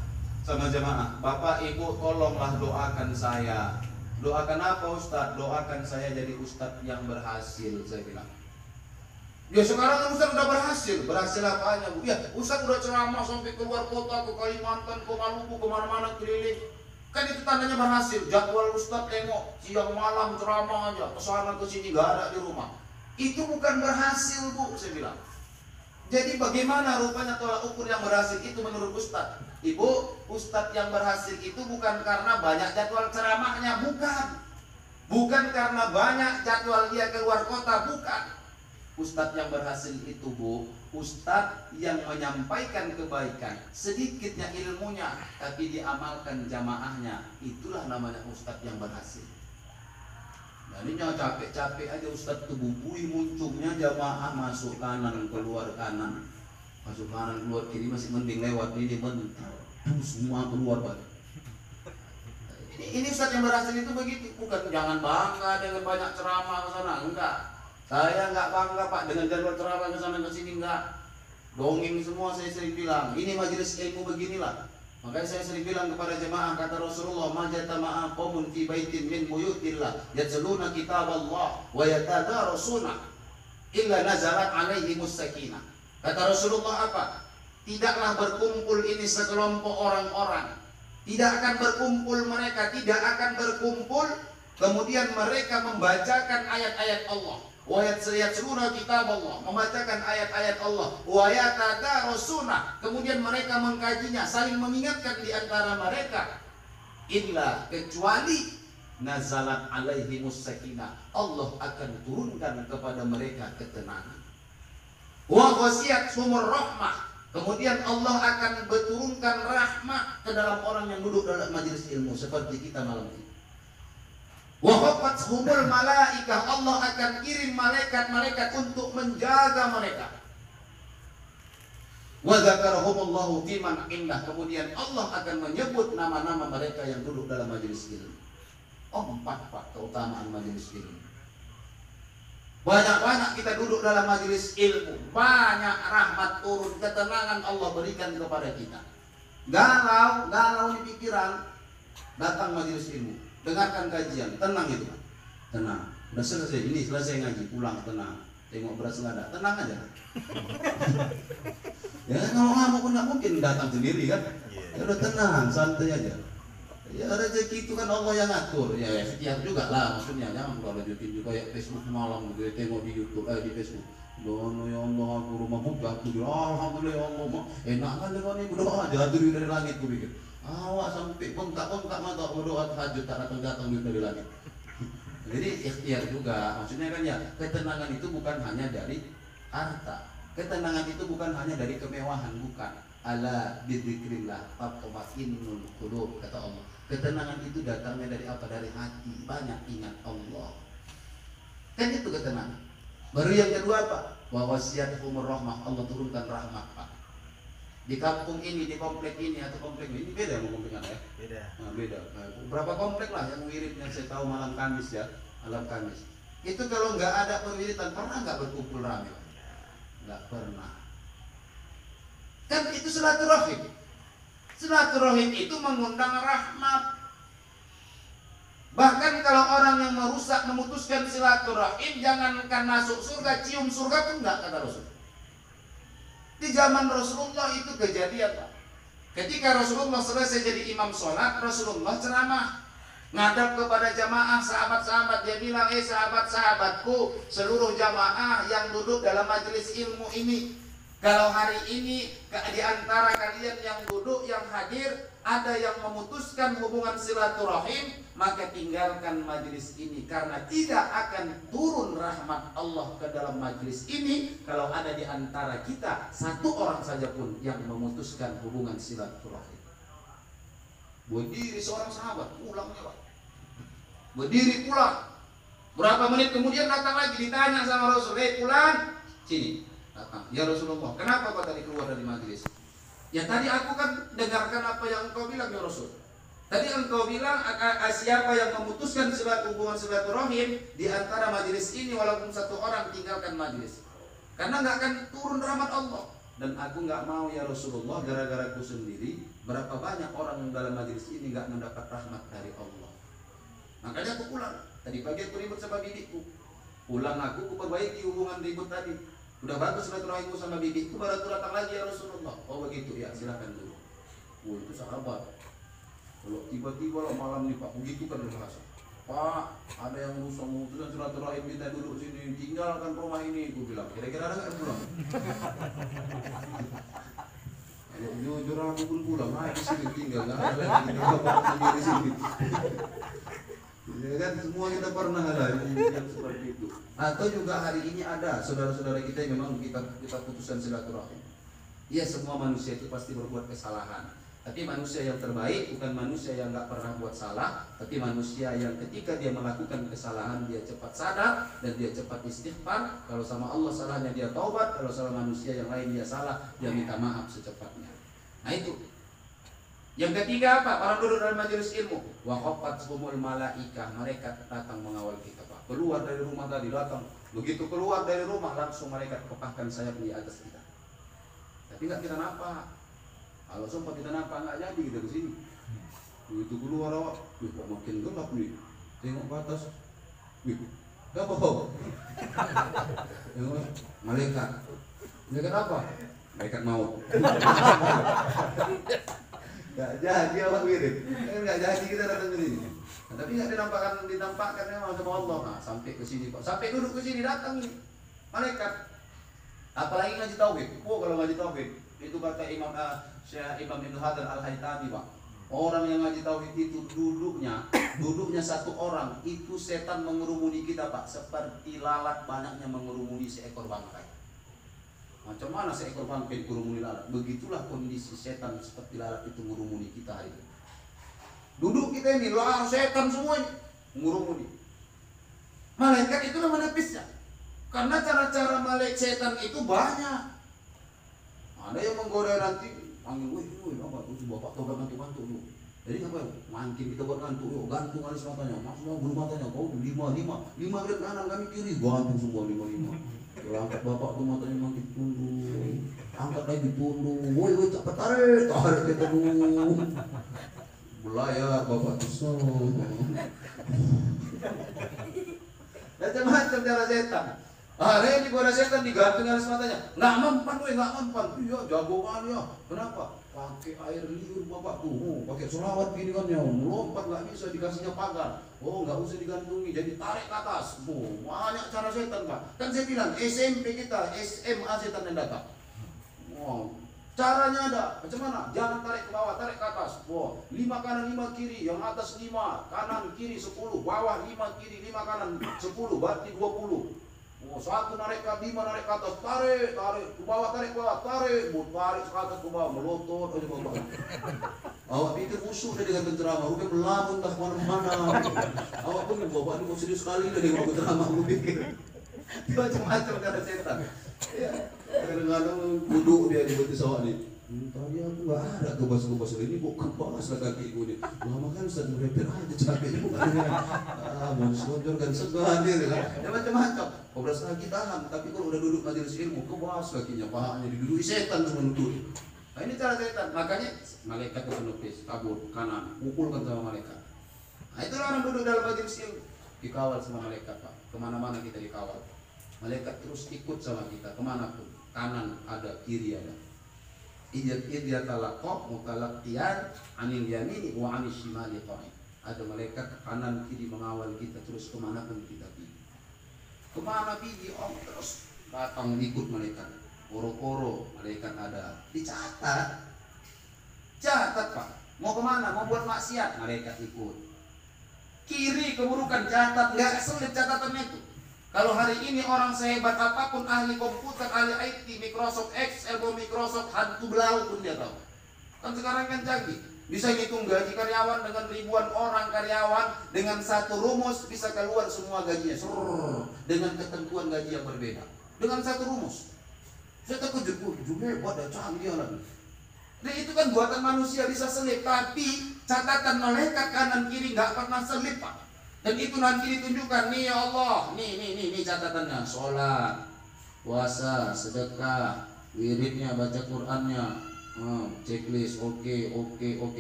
sama jamaah, Bapak Ibu tolonglah doakan saya. Doakan apa Ustadz? Doakan saya jadi Ustadz yang berhasil, saya bilang. Ya sekarang kan Ustadz udah berhasil. Berhasil apanya Bu? Ya Ustadz udah ceramah sampai keluar kota, ke Kalimantan, ke Maluku, kemana-mana keliling. Kan itu tandanya berhasil. Jadwal Ustadz tengok siang malam ceramah aja, kesana kesini gak ada di rumah. Itu bukan berhasil Bu, saya bilang. Jadi bagaimana rupanya tolak ukur yang berhasil itu menurut Ustadz? Ibu, Ustadz yang berhasil itu bukan karena banyak jadwal ceramahnya, bukan. Bukan karena banyak jadwal dia keluar kota, bukan. Ustadz yang berhasil itu Bu, Ustadz yang menyampaikan kebaikan, sedikitnya ilmunya, tapi diamalkan jamaahnya. Itulah namanya Ustadz yang berhasil. Jadinya capek-capek aja Ustadz tuh bubui muncungnya jamaah masuk kanan keluar kanan, masuk kanan keluar kiri, masih mending lewat ini mental. semua keluar balik. Ini Ustaz yang berhasil itu begitu, bukan jangan bangga dengan banyak ceramah ke sana, enggak. Saya enggak bangga Pak dengan jadwal ceramah ke sana ke sini, enggak. Dongeng semua saya sering bilang, ini majelis ilmu beginilah. Makanya saya sering bilang kepada jemaah, kata Rasulullah, majatama'a qaumun fi baitin min buyutillah yatluna kitaballah wa yatadarasuna illa nazalat alaihimus sakinah. Kata Rasulullah apa? Tidaklah berkumpul ini sekelompok orang-orang, tidak akan berkumpul mereka, tidak akan berkumpul kemudian mereka membacakan ayat-ayat Allah, wa yatluna kitaballah, membacakan ayat-ayat Allah, wa yatadarasuna, kemudian mereka mengkajinya, saling mengingatkan di antara mereka, illa kecuali nazalat alaihimus sakinah, Allah akan turunkan kepada mereka ketenangan. Wa ghasiyatuhumur rahmah, kemudian Allah akan berturunkan rahmat ke dalam orang yang duduk dalam majelis ilmu seperti kita malam ini. Wa hafathumul malaikah, Allah akan kirim malaikat-malaikat untuk menjaga mereka. Wa dzakarahumullahu fi man indah, kemudian Allah akan menyebut nama-nama mereka yang duduk dalam majelis ilmu. Empat Pak keutamaan majelis ilmu. Banyak-banyak kita duduk dalam majelis ilmu, banyak rahmat turun, ketenangan Allah berikan kepada kita. Galau di pikiran, datang majelis ilmu, dengarkan kajian, tenang itu, tenang. Udah selesai, ini selesai ngaji, pulang tenang. Tengok beras nggak ada, tenang aja. Ya kalau ngamuk pun nggak mungkin datang sendiri kan. Ya udah tenang, santai aja. Ya rezeki itu kan Allah yang ngatur. Ya ikhtiar juga lah maksudnya. Jangan kalau lanjutin juga ya Facebook malam gitu, tengok di YouTube, di Facebook. Dono ya Allah, aku rumah buka, aku bilang alhamdulillah ya Allah, enak kan dengan ini berdoa jatuh dari langit, aku pikir. Awak sampai bengkak mata berdoa tahajud tak datang dari langit. Jadi ikhtiar juga, maksudnya kan ya ketenangan itu bukan hanya dari harta, ketenangan itu bukan hanya dari kemewahan, bukan. Ala bidzikrillah tatma'innul qulub, kata Allah. Ketenangan itu datangnya dari apa? Dari hati, banyak ingat Allah. Kan itu ketenangan. Baru yang kedua apa? Wa wasiyatuhumur rahmah, Allah turunkan rahmat Pak. Di kampung ini, di komplek ini atau komplek ini beda sama komplek ya? Beda. Nah, beda. Nah, berapa komplek lah yang wirid yang saya tahu malam Kamis ya, malam Kamis. Itu kalau nggak ada pewiritan, pernah nggak berkumpul ramai? Nggak pernah. Kan itu silaturahim. Silaturahim itu mengundang rahmat. Bahkan kalau orang yang merusak, memutuskan silaturahim, jangankan masuk surga, cium surga pun enggak, kata Rasul. Di zaman Rasulullah itu kejadian Pak. Ketika Rasulullah selesai jadi imam sholat, Rasulullah ceramah, ngadap kepada jamaah, sahabat-sahabat, dia bilang, sahabat-sahabatku, seluruh jamaah yang duduk dalam majelis ilmu ini, kalau hari ini di antara kalian yang duduk, yang hadir, ada yang memutuskan hubungan silaturahim, maka tinggalkan majelis ini, karena tidak akan turun rahmat Allah ke dalam majelis ini kalau ada di antara kita satu orang saja pun yang memutuskan hubungan silaturahim. Berdiri seorang sahabat, pulangnya Pak. Berdiri pulang. Berapa menit kemudian datang lagi, ditanya sama Rasul, pulang sini. Datang, ya Rasulullah, kenapa kau tadi keluar dari majelis? Ya tadi aku kan dengarkan apa yang engkau bilang ya Rasul. Tadi engkau bilang siapa yang memutuskan hubungan silaturahim di antara majelis ini, walaupun satu orang, tinggalkan majelis, karena nggak akan turun rahmat Allah. Dan aku nggak mau ya Rasulullah, gara-gara aku sendiri, berapa banyak orang yang dalam majelis ini nggak mendapat rahmat dari Allah. Makanya aku pulang. Tadi pagi aku ribut sama bibiku. Pulang aku perbaiki hubungan ribut tadi. Udah bagus silaturahimku sama bibiku, baru aku datang lagi ya Rasulullah. Oh begitu ya, silakan dulu. Oh itu sahabat. Kalau tiba-tiba malam nih Pak, begitu kan bahasa. Pak, ada yang memutuskan silaturahim, kita duduk sini, tinggalkan rumah ini. Aku bilang, kira-kira ada nggak pulang? Kalau jujur aku pun pulang, di sini tinggal, nggak ada lagi di sini. Ya kan semua kita pernah ada yang seperti itu. Atau juga hari ini ada saudara-saudara kita yang memang kita putuskan silaturahim. Ya semua manusia itu pasti berbuat kesalahan. Tapi manusia yang terbaik bukan manusia yang nggak pernah buat salah, tapi manusia yang ketika dia melakukan kesalahan dia cepat sadar dan dia cepat istighfar. Kalau sama Allah salahnya dia taubat, kalau sama manusia yang lain dia salah, dia minta maaf secepatnya. Nah itu. Yang ketiga apa? Orang duduk dalam majelis ilmu. Wa qafathumul malaikah, malaikat datang mengawal kita, Pak. Keluar dari rumah tadi datang. Begitu keluar dari rumah langsung malaikat kepahkan sayap di atas kita. Tapi enggak kita nampak. Kalau sempat kita nampak enggak jadi kita ke sini. Begitu keluar awak, wih kok makin gelap nih. Tengok ke atas. Wih, apa kok? Malaikat. Malaikat apa? Malaikat maut. Gak jadi awak mirip. Gak jadi kita datang ke sini. Nah, tapi gak dinampakkan memang sama Allah. Nah, sampai ke sini Pak. Sampai duduk ke sini datang ini malaikat. Apalagi ngaji tauhid. Oh, kalau ngaji tauhid itu kata Imam Ibnu Hajar Al-Haytami, Pak. Orang yang ngaji tauhid itu duduknya satu orang, itu setan mengerumuni kita, Pak, seperti lalat banyaknya mengerumuni seekor bangkai. Macam mana seekor bangkai mengerumuni lalat? Begitulah kondisi setan seperti lalat itu mengerumuni kita hari ini. Duduk kita ini, lah setan semuanya mengerumuni. Malaikat itulah menepisnya. Karena cara-cara malaikat setan itu banyak. Ada yang menggoda nanti, panggil, wih, apa tuh bapak tobat ngantuk-ngantuk lu. Jadi apa? Mancing kita buat ngantuk, yuk gantung alis matanya, masuk bulu matanya, kau 5 ke kanan kami kiri, gantung semua 5. Angkat bapak tuh matanya makin tunduk, angkat lagi tunduk, woi cepat tarik kita dulu. Belayar bapak tuh. Macam-macam cara setan. Hari ini gua ada setan digantung alis matanya. Nggak mempan. Iya, jagoan ya. Kenapa? Pakai air liur bapak tuh. Pakai selawat gini kan ya. Melompat nggak bisa dikasihnya pagar. Oh, nggak usah digantungi. Jadi tarik ke atas. Banyak cara setan, Pak. Kan saya bilang SMP kita, SMA setan yang datang. Caranya ada. Macam mana? Jangan tarik ke bawah, tarik ke atas. 5 kanan 5 kiri, yang atas 5, kanan kiri 10, bawah 5 kiri 5 kanan 10, berarti 20. Satu narik ke 5, narik ke atas, tarik ke bawah, tarik ke atas ke bawah, melotot aja bapak. Awak pikir khusyuk dia dengan penceramah, rupanya melamun tak kemana-mana. Awak pun bapak ini mau serius sekali dia dengan penceramah, aku pikir. Macam-macam cara setan. Ya, kadang-kadang duduk dia di betis awak nih. Tadi aku nggak ada kebas ini, kok kebas lah kakiku nih. Lama kan sedang repair aja capeknya bukan. Mau selonjor kan segan dia kan. Ya macam-macam. Kobras lagi tahan, tapi kalau udah duduk majelis ilmu, kebas kakinya, pahanya diduduki setan semua nutut. Nah ini cara setan. Makanya malaikat itu penepis, kabur kanan, pukulkan sama malaikat. Nah itulah orang duduk dalam majelis ilmu, dikawal sama malaikat, Pak. Kemana-mana kita dikawal. Malaikat terus ikut sama kita kemanapun. Kanan ada, kiri ada. Idza talaqqa mutalaqqiyan 'anil yamini wa 'anil shimali qa'id. Ada malaikat kanan kiri mengawal kita terus kemana pun kita pergi. Kemana pergi terus datang ikut malaikat. Koro-koro malaikat ada. Dicatat. Catat, Pak. Mau kemana? Mau buat maksiat, malaikat ikut. Kiri keburukan, catat. Enggak sulit catatannya itu. Kalau hari ini orang sehebat apapun, ahli komputer, ahli IT, Microsoft Excel, Microsoft hantu belau pun dia tahu. Kan sekarang kan canggih, bisa ngitung gaji karyawan dengan ribuan orang karyawan dengan satu rumus bisa keluar semua gajinya, dengan ketentuan gaji yang berbeda, dengan satu rumus. Saya terkejut, juga hebat dan canggih orang. Nah itu kan buatan manusia bisa selip, tapi catatan malaikat kanan kiri nggak pernah selip, Pak. Dan itu nanti ditunjukkan, nih ya Allah, nih catatannya, sholat, puasa, sedekah, wiridnya, baca Qur'annya, checklist, oke,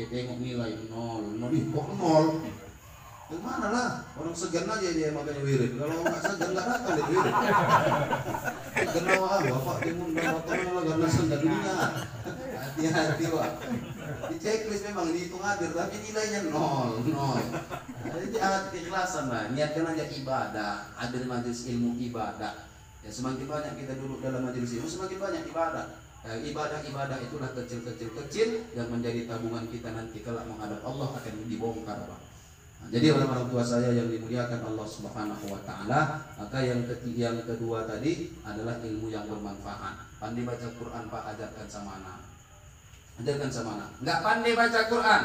tengok nilai 0, kok 0? Gimana lah, orang segan aja dia makanya wirid, kalau nggak segan nggak datang dia wirid. Kenal bapak timun dan motornya lah karena segan niat, hati-hati Pak. Di checklist memang dihitung hadir, tapi nilainya 0. Jadi alat keikhlasan lah, niatkan aja ibadah, hadir majelis ilmu ibadah. Ya semakin banyak kita duduk dalam majelis ilmu, semakin banyak ibadah. Ibadah itulah kecil yang menjadi tabungan kita nanti kelak menghadap Allah akan dibongkar, Pak. Nah, jadi orang-orang tua saya yang dimuliakan Allah Subhanahu wa taala, maka yang kedua tadi adalah ilmu yang bermanfaat. Pandai baca Quran, Pak, ajarkan sama anak. Nggak pandai baca Quran,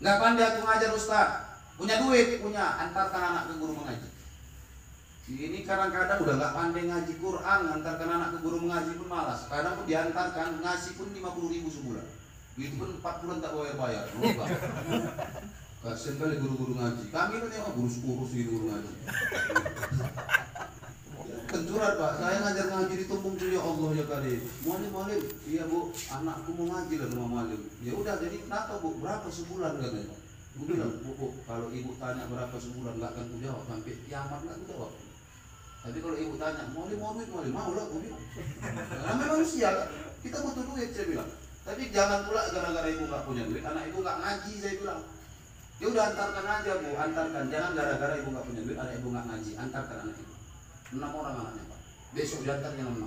nggak pandai aku ngajar Ustaz, punya duit, antarkan anak ke guru mengaji. Ini kadang-kadang udah nggak pandai ngaji Quran, antarkan anak ke guru mengaji pun malas. Kadang pun diantarkan, ngasih pun 50.000 sebulan. Begitu pun 4 bulan tak bayar. Kasian kali guru-guru ngaji. Kami kan yang urus-urus ini guru ngaji. Kencurhat Pak, saya ngajar ngaji di Tumpung tuh ya Allah ya kali. Malim, iya Bu, anakku mau ngaji lah rumah malim. Ya udah jadi kenapa Bu, berapa sebulan katanya. Gue bilang, Bu, kalau ibu tanya berapa sebulan nggak akan ku jawab sampai kiamat nggak ku jawab. Tapi kalau ibu tanya, mau duit, mau lah, gue bilang. Namanya manusia, kita butuh duit saya bilang. Tapi jangan pula gara-gara ibu nggak punya duit, anak ibu nggak ngaji saya bilang. Ya udah antarkan aja Bu, antarkan. Jangan gara-gara ibu nggak punya duit, anak ibu nggak ngaji, antarkan anak ibu. 6 orang anaknya Pak. Besok diantarnya 6.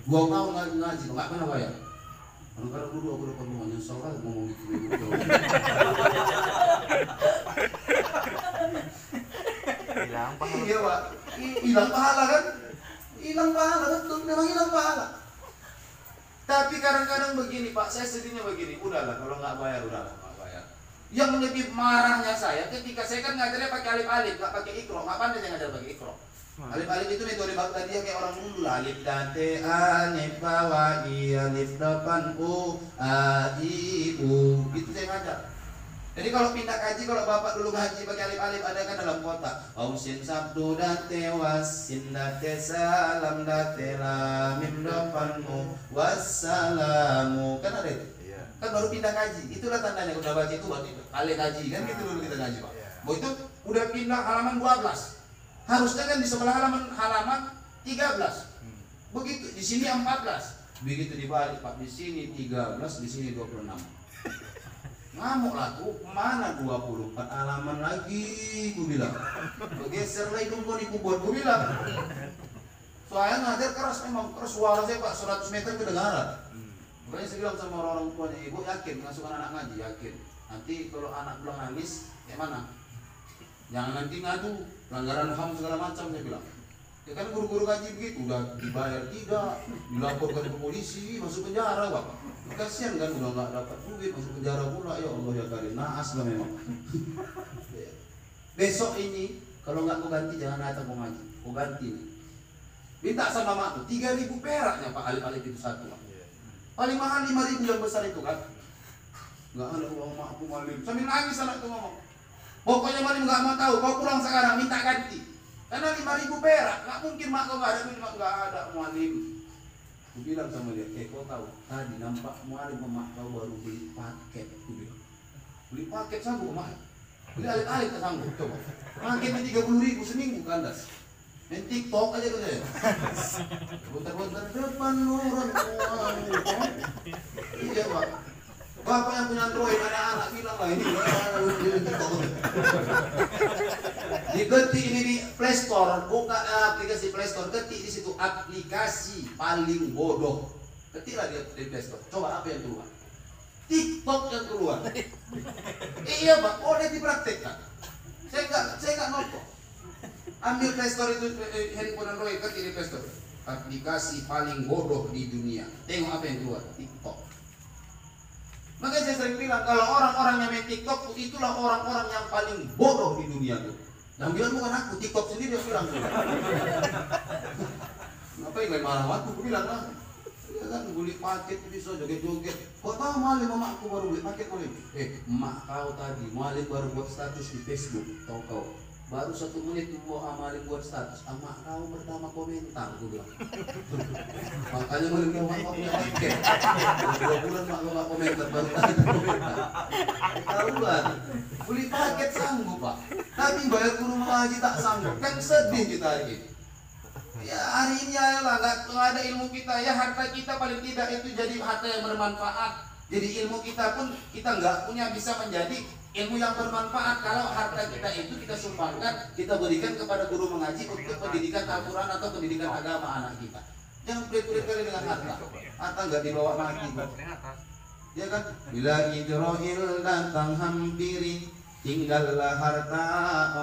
2 tahun ngaji, nggak pernah bayar. Kadang-kadang dulu aku depan rumah nyesel lah ngomong gitu. Hilang pahala. Iya Pak, hilang pahala kan? Hilang pahala, betul, memang hilang pahala. Tapi kadang-kadang begini Pak, saya sedihnya begini, udahlah kalau nggak bayar, udahlah nggak bayar. Yang lebih marahnya saya ketika saya kan ngajarnya pakai alif-alif, nggak pakai ikro, nggak pandai saya ngajar pakai ikro. Alif-alif itu metode Baghdadiyah kayak orang dulu lah. Alif date alif bawah i alif depan u a i u, itu saya ngajar. Jadi kalau pindah kaji, kalau bapak dulu ngaji pakai alif-alif ada kan dalam kotak. Ausin sabdu date wasin date salam date lam mim depan u wassalamu, kan ada itu. Kan baru pindah kaji, itulah tandanya udah baca itu berarti kali kaji kan gitu dulu kita ngaji Pak. Bahwa itu udah pindah halaman 12. Harusnya kan di sebelah halaman 13. Begitu di sini 14. Begitu dibalik Pak, di sini 13, di sini 26. Ngamuk lah tuh, mana 24 halaman lagi gue bilang. Bergeser lagi dong di kubur gue bilang. Soalnya ngajar keras memang, keras suara saya Pak 100 meter kedengaran. Makanya saya bilang sama orang tuanya, ibu yakin masukkan anak ngaji, yakin. Nanti kalau anak pulang nangis, kayak mana? Jangan nanti ngadu, pelanggaran HAM segala macam saya bilang. Ya kan guru-guru ngaji begitu, udah dibayar tidak, dilaporkan ke polisi, masuk penjara Pak. Kasihan kan udah nggak dapat duit, masuk penjara pula, ya Allah ya karim, naas lah memang. Besok ini kalau nggak kau ganti jangan datang mau ngaji, kau ganti nih. Minta sama makku 3.000 peraknya Pak, alif-alif itu satu Pak. Paling mahal 5.000 yang besar itu kan. Nggak ada uang makku malim, sambil nangis anak itu ngomong. Pokoknya malim nggak mau tahu, kau pulang sekarang minta ganti. Karena 5.000 perak, nggak mungkin mak kau nggak ada duit, mak nggak ada malim. Aku bilang sama dia, kau tahu tadi nampak malim mak kau baru beli paket. Aku bilang, beli paket sanggup mak? Beli alif-alif tak sanggup, coba. Paketnya 30.000 seminggu kandas. Main TikTok aja tuh saya. Bentar-bentar depan orang uang. Iya Pak. Bapak yang punya Android, anak-anak bilang lah ini diketik ini di Play Store, buka aplikasi Play Store, ketik di situ aplikasi paling bodoh. Ketiklah di Play Store. Coba apa yang keluar? TikTok yang keluar. Iya Pak, boleh dipraktekkan. Saya nggak nonton. Ambil Play Store itu handphone Android, ketik di Play Store. Aplikasi paling bodoh di dunia. Tengok apa yang keluar, TikTok. Makanya saya sering bilang kalau orang-orang yang main TikTok itulah orang-orang yang paling bodoh di dunia tuh. Yang bilang bukan aku, TikTok sendiri yang bilang. Ngapain main marah aku bilang lah. Ya kan beli paket bisa joget-joget. Kok tahu malim mamaku baru beli paket malim? Emak kau tadi malim baru buat status di Facebook. Tahu kau? Baru 1 menit mau malim buat status. Emak kau pertama komentar, aku bilang. Makanya malim kau mak punya paket. 2 bulan mak kau komentar baru tadi komentar. Tahuan. Beli paket sanggup Pak. Tapi bayar guru mengaji tak sanggup. Kan sedih kita hari ini. Ya hari ini ya lah nggak ada ilmu kita ya, harta kita paling tidak itu jadi harta yang bermanfaat. Jadi ilmu kita pun kita nggak punya bisa menjadi ilmu yang bermanfaat kalau harta kita itu kita sumbangkan, kita berikan kepada guru mengaji untuk pendidikan Al-Quran atau pendidikan agama anak kita. Jangan pelit-pelit kali dengan harta. Harta nggak dibawa mati. Ya kan? Bila Idrohil datang hampiri, tinggallah harta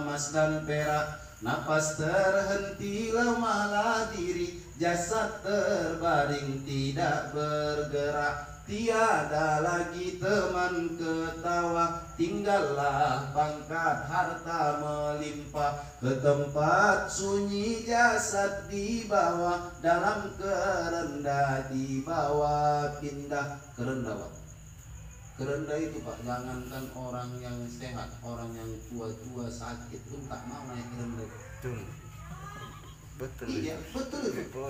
emas dan perak. Napas terhenti lemahlah diri, jasad terbaring tidak bergerak. tiada lagi teman ketawa, tinggallah pangkat harta melimpah, ke tempat sunyi jasad dibawa, dalam kerendah dibawa pindah. Kerendah Pak, kerendah itu Pak, jangankan orang yang sehat, orang yang tua-tua sakit pun tak mau naik kerendah. Betul. Iya, betul itu.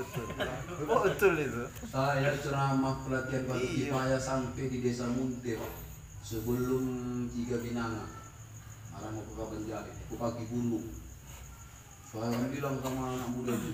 Betul itu. Saya ceramah pelatihan Batu Kipaya sampai di desa Muntir sebelum 3 Binanga. Arah mau ke Kabanjari, aku kaki gunung. Saya bilang sama anak muda itu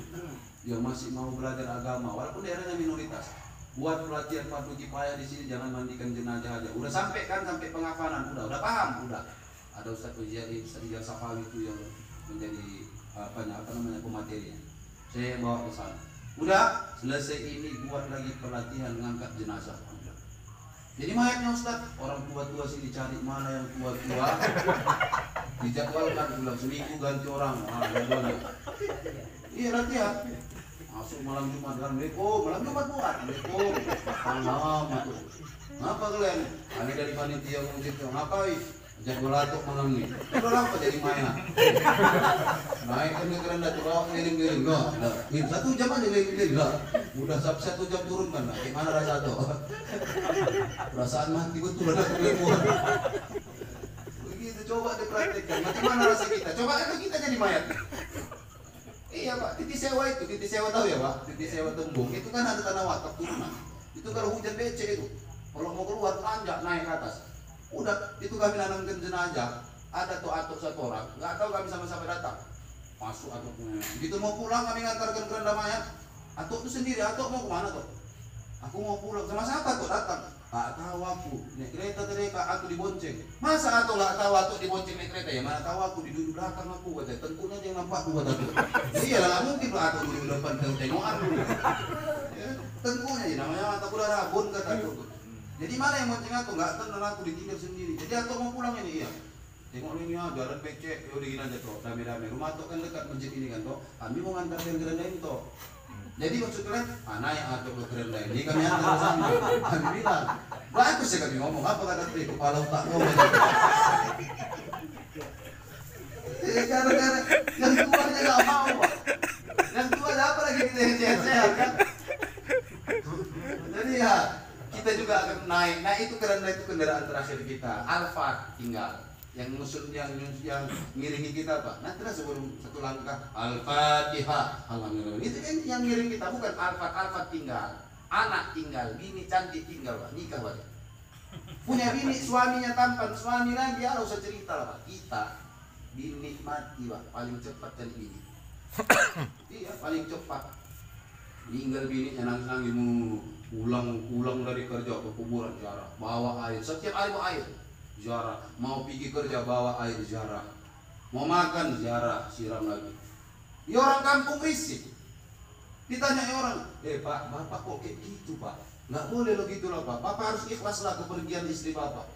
yang masih mau belajar agama, walaupun daerahnya minoritas, buat pelatihan Batu Kipaya di sini, jangan mandikan jenazah aja. Udah sampai kan, sampai pengafanan, udah paham, udah. Ada Ustaz Ujiari, Ustaz Ijal Safawi itu yang menjadi apa namanya pematerinya. Saya bawa ke sana. Udah selesai ini buat lagi pelatihan ngangkat jenazah. Udah. Jadi mayatnya Ustaz, orang tua-tua sih dicari mana yang tua-tua. Dijadwalkan pulang seminggu ganti orang. Nah, jadwalnya. Iya latihan. Masuk malam Jumat kan, malam Jumat buat. Malam itu. Ngapa kalian? Ada dari panitia ngomong ngapain? Jadwal atuk malam ni. Kalau apa jadi mayat? Naikkan ke keranda tu, bawa keliling-keliling. Enggak. 1 jam aja keliling-keliling. Enggak. Udah 1 jam turunkan. Gimana rasa tu? Perasaan mati betul ada kelemuan. Begitu coba dipraktikkan. Bagaimana rasa kita? Coba kan kita jadi mayat. Iya Pak, titik sewa itu, titik sewa tahu ya Pak? Titik sewa tembung itu kan ada tanah wakaf turunan. Itu kalau hujan becek itu, kalau mau keluar tanjak naik ke atas. Udah, itu kami nanamkan jenazah. Ada tuh atuk 1 orang, nggak tahu kami sama-sama datang. Masuk atuknya. Begitu mau pulang kami ngantarkan keranda mayat. Atuk itu sendiri, atuk mau kemana tuh? Aku mau pulang, sama siapa tuh datang? Tak tahu aku, naik kereta tadi aku dibonceng. Masa atuk nggak tahu atuk dibonceng naik kereta? Ya mana tahu aku di duduk belakang aku, katanya. Tentunya dia nampak aku kata aku. Iya lah, nggak mungkin lah atuk duduk depan tengokan dulu. Ya, tentunya, ya, namanya mata kuda rabun kata aku. Jadi mana yang bonceng aku? Nggak tahu, dan aku ditinggal sendiri. Jadi aku mau pulang ini, iya. Tengok ini ya, jalan becek, yaudah gini aja toh, rame-rame. Rumah toh kan dekat masjid ini kan toh. Kami mau ngantarkan keranda ini toh. Jadi maksudnya, naik atuk ke keranda ini, kami antar sama. Kami bilang, bagus ya kami ngomong, apa kata tadi, kepala otak ngomong. Gara-gara yang tuanya nggak mau, Pak. Yang tua apa lagi kita yang sehat-sehat kan? Jadi ya, kita juga akan naik. Nah itu keranda itu kendaraan terakhir kita. Alphard tinggal. Yang musuh yang ngiringi kita Pak. Nanti lah sebelum 1 langkah Al-Fatihah. Alhamdulillah. Itu kan yang ngiring kita, bukan Alphard tinggal. Anak tinggal, bini cantik tinggal Pak. Nikah Pak. Punya bini, suaminya tampan, suami lagi ya usah cerita lah Pak. Kita bini mati Pak, paling cepat cari bini. Iya, paling cepat. Tinggal bininya nangis-nangis pulang dari kerja ke kuburan ziarah, bawa air, setiap hari bawa air ziarah, mau pergi kerja bawa air ziarah, mau makan ziarah, siram lagi. Ya orang kampung risik. Ditanya orang, Pak, bapak kok kayak gitu Pak? Nggak boleh lo gitu lah Pak, bapak harus ikhlaslah kepergian istri bapak.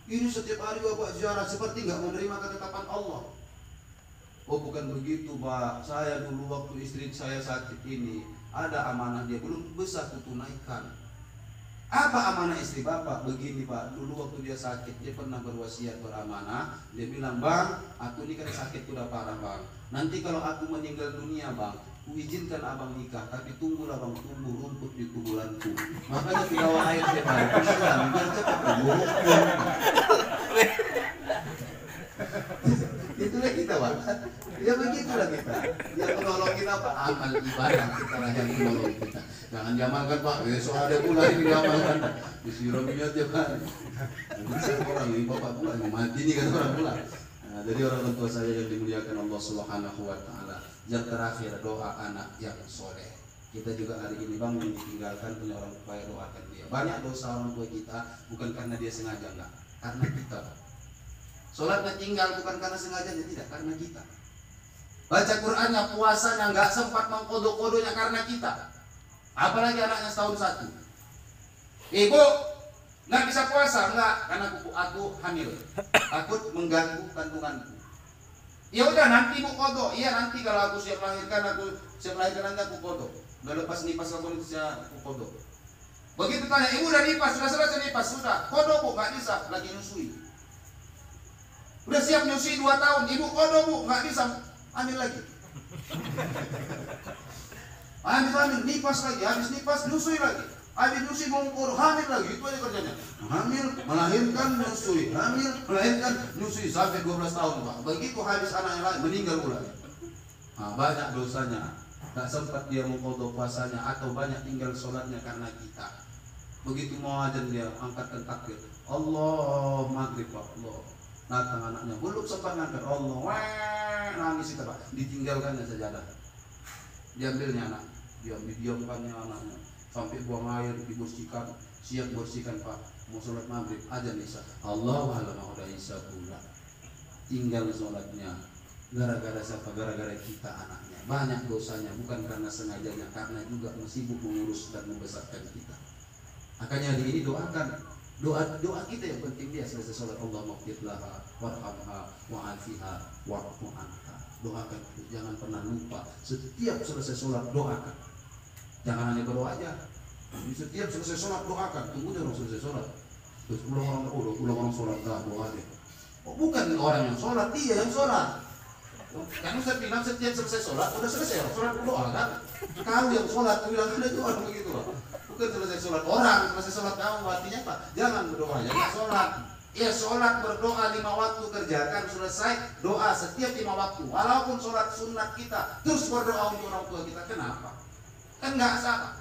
Ini setiap hari bapak ziarah seperti nggak menerima ketetapan Allah. Oh bukan begitu Pak, saya dulu waktu istri saya sakit ini ada amanah dia belum bisa kutunaikan. Apa amanah istri bapak? Begini Pak, dulu waktu dia sakit dia pernah berwasiat beramanah. Dia bilang, Bang, aku ini kan sakit udah parah Bang. Nanti kalau aku meninggal dunia Bang, ku izinkan abang nikah, tapi tunggulah Bang, tumbuh rumput di kuburanku. Makanya dibawa air dia Bang, biar cepat tumbuh rumput. Itulah kita Pak. Ya begitulah kita. Yang menolong kita Pak, amal ibadah kita lah yang menolong kita. Jangan diamalkan Pak, besok ada pula ini diamalkan. Disuruh minyak tiap hari. Bisa orang ini bapak pula, mati ini kan orang pula. Nah, jadi orang tua saya yang dimuliakan Allah Subhanahu Wa Taala. Yang terakhir doa anak yang soleh. Kita juga hari ini Bang ditinggalkan punya orang tua, doakan dia. Banyak dosa orang tua kita bukan karena dia sengaja enggak, karena kita Pak. Sholatnya tinggal bukan karena sengajanya, tidak, karena kita. Baca Qur'annya, puasanya nggak sempat mengkodok-kodoknya karena kita. Apalagi anaknya setahun 1. Ibu nggak bisa puasa, nggak, karena aku hamil, takut mengganggu kandunganku. Ya udah nanti bu kodok, iya nanti kalau aku siap melahirkan nanti aku kodok. Udah lepas nipas aku itu saya kodok. Begitu tanya, ibu udah nipas, sudah selesai nipas, sudah. Kodo bu, nggak bisa, lagi nyusui. Udah siap nyusui 2 tahun, ibu kodo bu, nggak bisa, ambil lagi. Ambil, nipas lagi, habis nipas nyusui lagi. Habis nyusui mau kodo, hamil lagi, itu aja kerjanya. Hamil, melahirkan, nyusui, hamil, melahirkan, nyusui sampai 12 tahun Pak. Begitu habis anaknya lagi, meninggal pula. Nah, banyak dosanya. Tak sempat dia mengkodok puasanya atau banyak tinggal sholatnya karena kita. Begitu mau azan dia angkatkan takbir, Allah maghrib Pak, Allah. Datang anaknya, belum sempat ngangkat, Allah, wah, nangis itu Pak. Ditinggalkannya sajadah. Diambilnya anak, diamkannya anaknya, sampai buang air dibersihkan, siap bersihkan Pak. Mau sholat maghrib, azan isya, Allah alam udah isya pula. Tinggal sholatnya. Gara-gara siapa? Gara-gara kita anaknya. Banyak dosanya, bukan karena sengajanya, karena juga sibuk mengurus dan membesarkan kita. Makanya di ini doakan, doa kita yang penting dia selesai sholat, Allah maghfirlaha warhamha wa'afiha wa'fu anha. Doakan, jangan pernah lupa. Setiap selesai sholat doakan. Jangan hanya berdoa aja. Setiap selesai sholat doakan. Tunggu dulu selesai sholat. Terus pulang orang sholat dah doa deh. Oh, bukan orang yang sholat, dia yang sholat. Karena saya bilang setiap selesai sholat, udah selesai sholat berdoa kan? Kau yang sholat, bilang ada doa begitu loh. Bukan selesai sholat orang, selesai sholat kamu artinya apa? Jangan berdoa, jangan sholat. Ya sholat berdoa 5 waktu kerjakan selesai doa setiap 5 waktu. Walaupun sholat sunat kita terus berdoa untuk orang tua kita, kenapa? Kan nggak salah.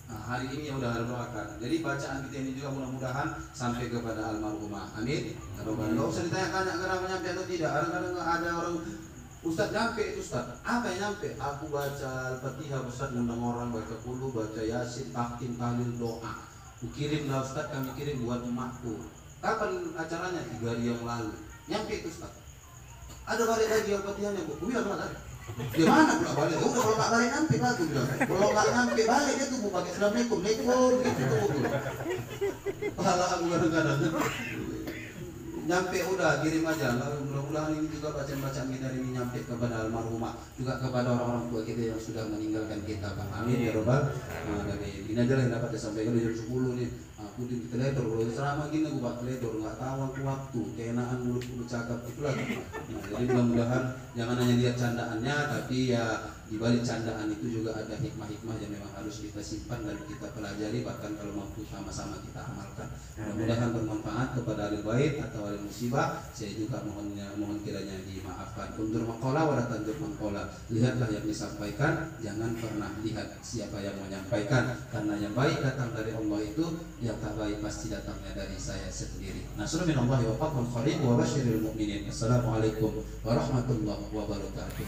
Nah, hari ini ya udah doakan. Jadi bacaan kita ini juga mudah-mudahan sampai kepada almarhumah. Amin. Kalau nggak usah ditanya-tanya kenapa nyampe atau tidak. Kadang-kadang ada orang Ustaz nyampe itu Ustaz. Apa yang nyampe? Aku baca Al-Fatihah, Ustaz ngundang orang baca Qul, baca Yasin, tahkim, tahlil, doa. Aku kirim lah Ustaz, kami kirim buat emakku. Kapan acaranya? 3 hari yang lalu. Nyampe itu Ustaz. Ada balik lagi Al-Fatihahnya Bu. Biar mana? Di mana pula balik? Kalau nggak balik nyampe lah tuh bilang. Kalau nggak nyampe balik dia tuh Bu pakai assalamualaikum, gitu tuh. Pahala aku kadang-kadang. Nyampe udah kirim aja. Mudah-mudahan ini juga bacaan-bacaan kita ini nyampe kepada almarhumah, juga kepada orang-orang tua kita yang sudah meninggalkan kita. Amin ya robbal alamin. Ini aja yang dapat saya sampaikan di jam 10 nih. Aku di teledor, kalau selama gini aku buat teledor, nggak tahu waktu, keenaan mulutku bercakap itulah. Nah, jadi mudah-mudahan jangan hanya lihat candaannya, tapi ya di balik candaan itu juga ada hikmah-hikmah yang memang harus kita simpan dan kita pelajari, bahkan kalau mampu sama-sama kita amalkan. Mudah-mudahan bermanfaat kepada ahli bait atau ahli musibah. Saya juga mohon kiranya dimaafkan. Undur maqala wa la tandur maqala. Lihatlah yang disampaikan, jangan pernah lihat siapa yang menyampaikan, karena yang baik datang dari Allah itu, yang tak baik pasti datangnya dari saya sendiri. Nasrul minallahi wa fathun qarib wa basyiril mu'minin. Assalamualaikum warahmatullahi wabarakatuh.